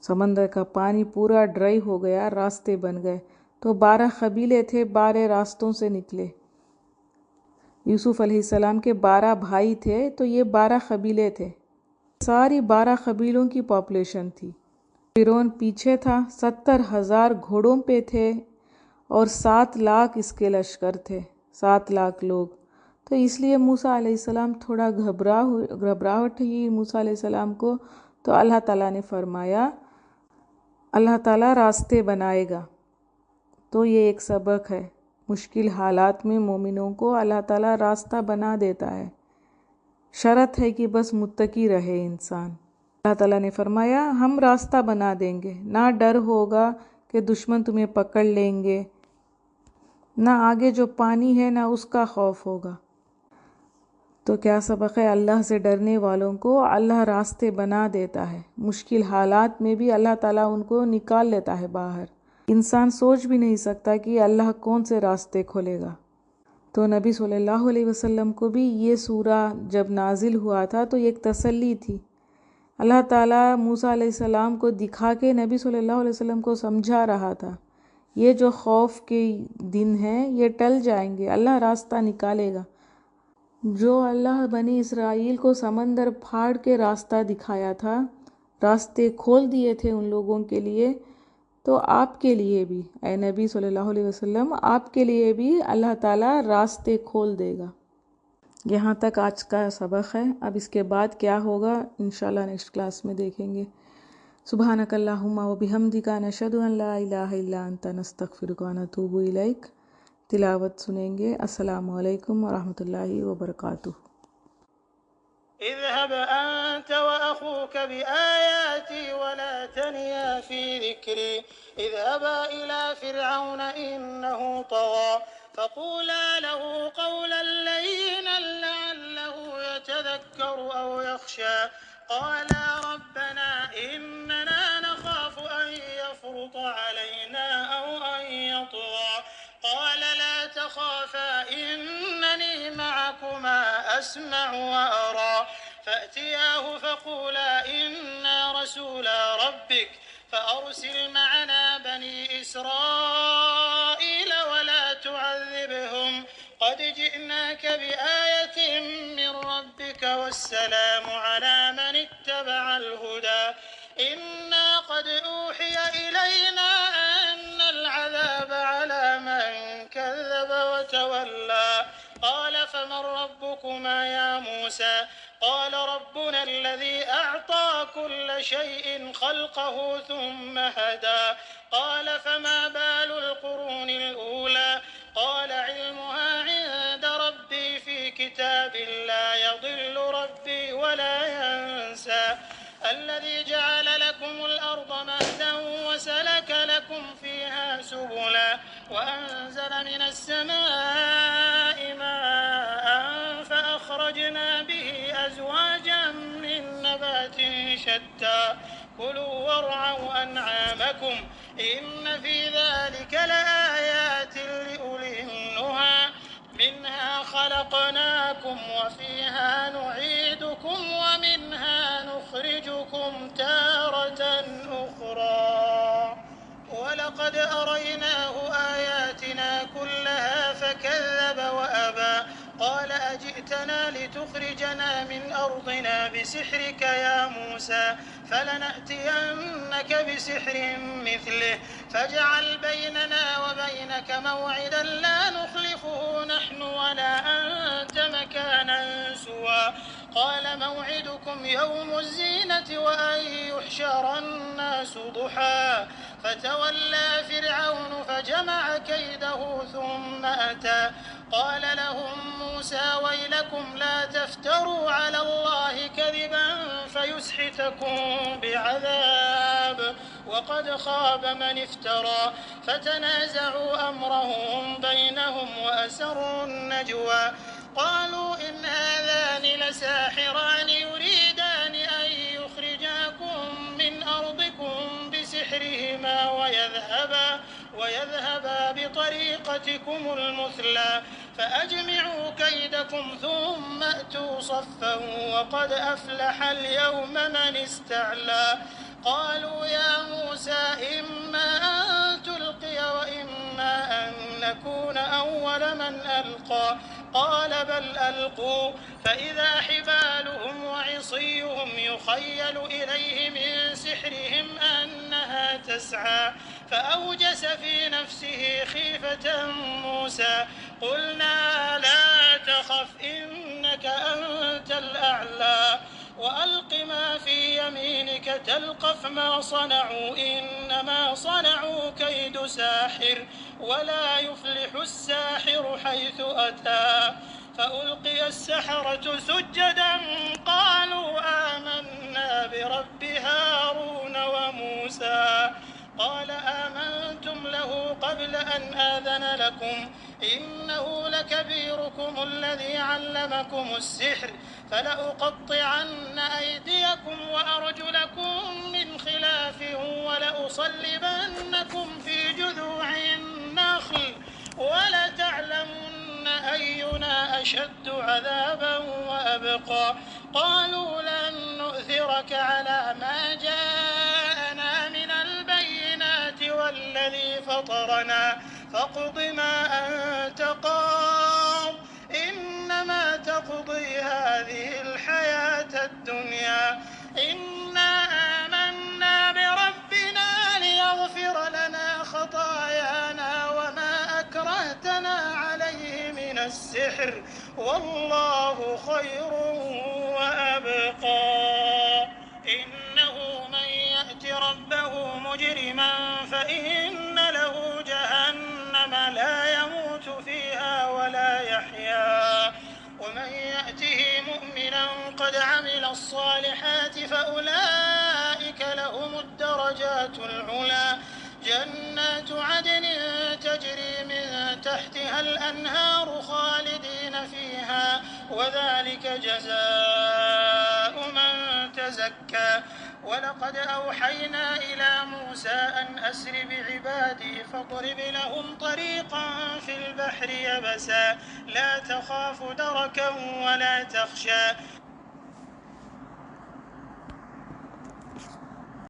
سمندر کا پانی پورا ڈرائی ہو گیا، راستے بن گئے۔ تو 12 قبیلے تھے، 12 راستوں سے نکلے۔ یوسف علیہ السلام کے 12 بھائی تھے، تو یہ 12 قبیلے تھے، ساری 12 قبیلوں کی پاپولیشن تھی۔ فرعون پیچھے تھا، 70,000 گھوڑوں پہ تھے اور 7 لاکھ اس کے لشکر تھے، 7 لاکھ لوگ۔ تو اس لیے موسیٰ علیہ السلام تھوڑا گھبراہٹ ہوئی موسیٰ علیہ السلام کو، تو اللہ تعالیٰ نے فرمایا اللہ تعالیٰ راستے بنائے گا۔ تو یہ ایک سبق ہے، مشکل حالات میں مومنوں کو اللہ تعالیٰ راستہ بنا دیتا ہے، شرط ہے کہ بس متقی رہے انسان۔ اللہ تعالیٰ نے فرمایا ہم راستہ بنا دیں گے، نہ ڈر ہوگا کہ دشمن تمہیں پکڑ لیں گے، نہ آگے جو پانی ہے نہ اس کا خوف ہوگا۔ تو کیا سبق ہے، اللہ سے ڈرنے والوں کو اللہ راستے بنا دیتا ہے، مشکل حالات میں بھی اللہ تعالیٰ ان کو نکال لیتا ہے باہر۔ انسان سوچ بھی نہیں سکتا کہ اللہ کون سے راستے کھولے گا۔ تو نبی صلی اللہ علیہ وسلم کو بھی یہ سورہ جب نازل ہوا تھا تو ایک تسلی تھی، اللہ تعالیٰ موسیٰ علیہ السلام کو دکھا کے نبی صلی اللہ علیہ وسلم کو سمجھا رہا تھا، یہ جو خوف کے دن ہیں یہ ٹل جائیں گے، اللہ راستہ نکالے گا۔ جو اللہ بنی اسرائیل کو سمندر پھاڑ کے راستہ دکھایا تھا، راستے کھول دیے تھے ان لوگوں کے لیے، تو آپ کے لیے بھی اے نبی صلی اللہ علیہ وسلم، آپ کے لیے بھی اللہ تعالیٰ راستے کھول دے گا۔ یہاں تک آج کا سبق ہے، اب اس کے بعد کیا ہوگا انشاءاللہ نیکسٹ کلاس میں دیکھیں گے۔ سبحانک اللہم و بحمدک، نشہد ان لا الہ الا انت، نستغفرک و نتوب الیک۔ تلاوت سنیں گے۔ السلام علیکم ورحمۃ اللہ وبرکاتہ۔ اذهب أنت وأخوك بآياتي ولا تنيا في ذكري، اذهبا إلى فرعون إنه طغى، فقولا له قولا لينا لعله يتذكر أو يخشى، قالا ربنا إننا نخاف أن يفرط علينا أو أن يطغى، قال لا تخافا إنني معكما أسمع وأرى، فأتياه فقولا إنا رسولا ربك فأرسل معنا بني إسرائيل ولا تعذبهم، قد جئناك بآية من ربك والسلام على من اتبع الهدى، إنا قد أوحي إلينا أن العذاب على من كذب وتولى، قال فمن ربكما يا موسى، قال ربنا الذي أعطى كل شيء خلقه ثم هدى، قال فما بال القرون الأولى، قال علمها عند ربي في كتاب لا يضل ربي ولا ينسى، الذي جعل لكم الأرض مهدا وسلك لكم فيها سبلا وأنزل من السماء ماء فأخرجنا به أزواجا من نبات شتى، كلوا وأنعامكم إن في ذلك لآيات لأولي النهى منها خلقناكم وفيها نعيدكم ومنها نخرجكم تارة أخرى ولقد أريناه آياتنا كلها فكذب وأبى قال أجئتنا لتخرجنا من أرضنا بسحرك يا موسى فلنأتينك بسحر مثله فاجعل بيننا وبينك موعدا لا نخلفه نحن ولا أنت مكانا سوى قال موعدكم يوم الزينة وأن يحشر الناس ضحى فتولى فرعون فجمع كيده ثم أتى قال لهم موسى ويلكم لا تفتروا على الله كذبا فيسحتكم بعذاب وقد خاب من افترى فتنازعوا أمرهم بينهم وأسروا النجوى قالوا إن هذان لساحران يريدان أن يخرجاكم من أرضكم بسحرهما ويذهبا بطريقتكم المثلى فأجمعوا كيدكم ثم أتوا صفا وقد أفلح اليوم من استعلى قالوا يا موسى إما أن تلقي وإما أن نكون أول من ألقى قال بل ألقوا فإذا حبالهم وعصيهم يخيل إليه من سحرهم أنها تسعى فأوجس في نفسه خيفة موسى قلنا لا تخف إنك أنت الأعلى وألق ما في يمينك تلقف ما صنعوا إنما صنعوا كيد ساحر ولا يفلح الساحر حيث أتى فألقي السحرة سجدا قالوا آمنا برب هارون وموسى قال آمنتم له قبل أن آذن لكم إنه لكبيركم الذي علمكم السحر فلأقطعن أيديكم وأرجلكم من خلاف ولأصلبنكم في جذوع النخل ولتعلمن أينا أشد عذابا وأبقى قالوا لن نؤثرك على ما جاءنا من البينات والذي فطرنا فاقض ما أنت قاض إنما تقضي هذه الحياة الدنيا إنا آمنا بربنا ليغفر لنا خطايانا وما أكرهتنا عليه من السحر والله خير وأبقى إنه من يأت ربه مجرما فإن له جهنم لا يموت فيها ولا يحيا ومن يأته مؤمنا قد عمل الصالحات فأولئك لهم الدرجات العلى جنات عدن تجري من تحتها الأنهار خالدين فيها وذلك جزاء من تزكى ولقد أوحينا إلى موسى أن أسر بعبادي فاضرب لهم طريقا في البحر يبسا لا تخاف دركا ولا تخشى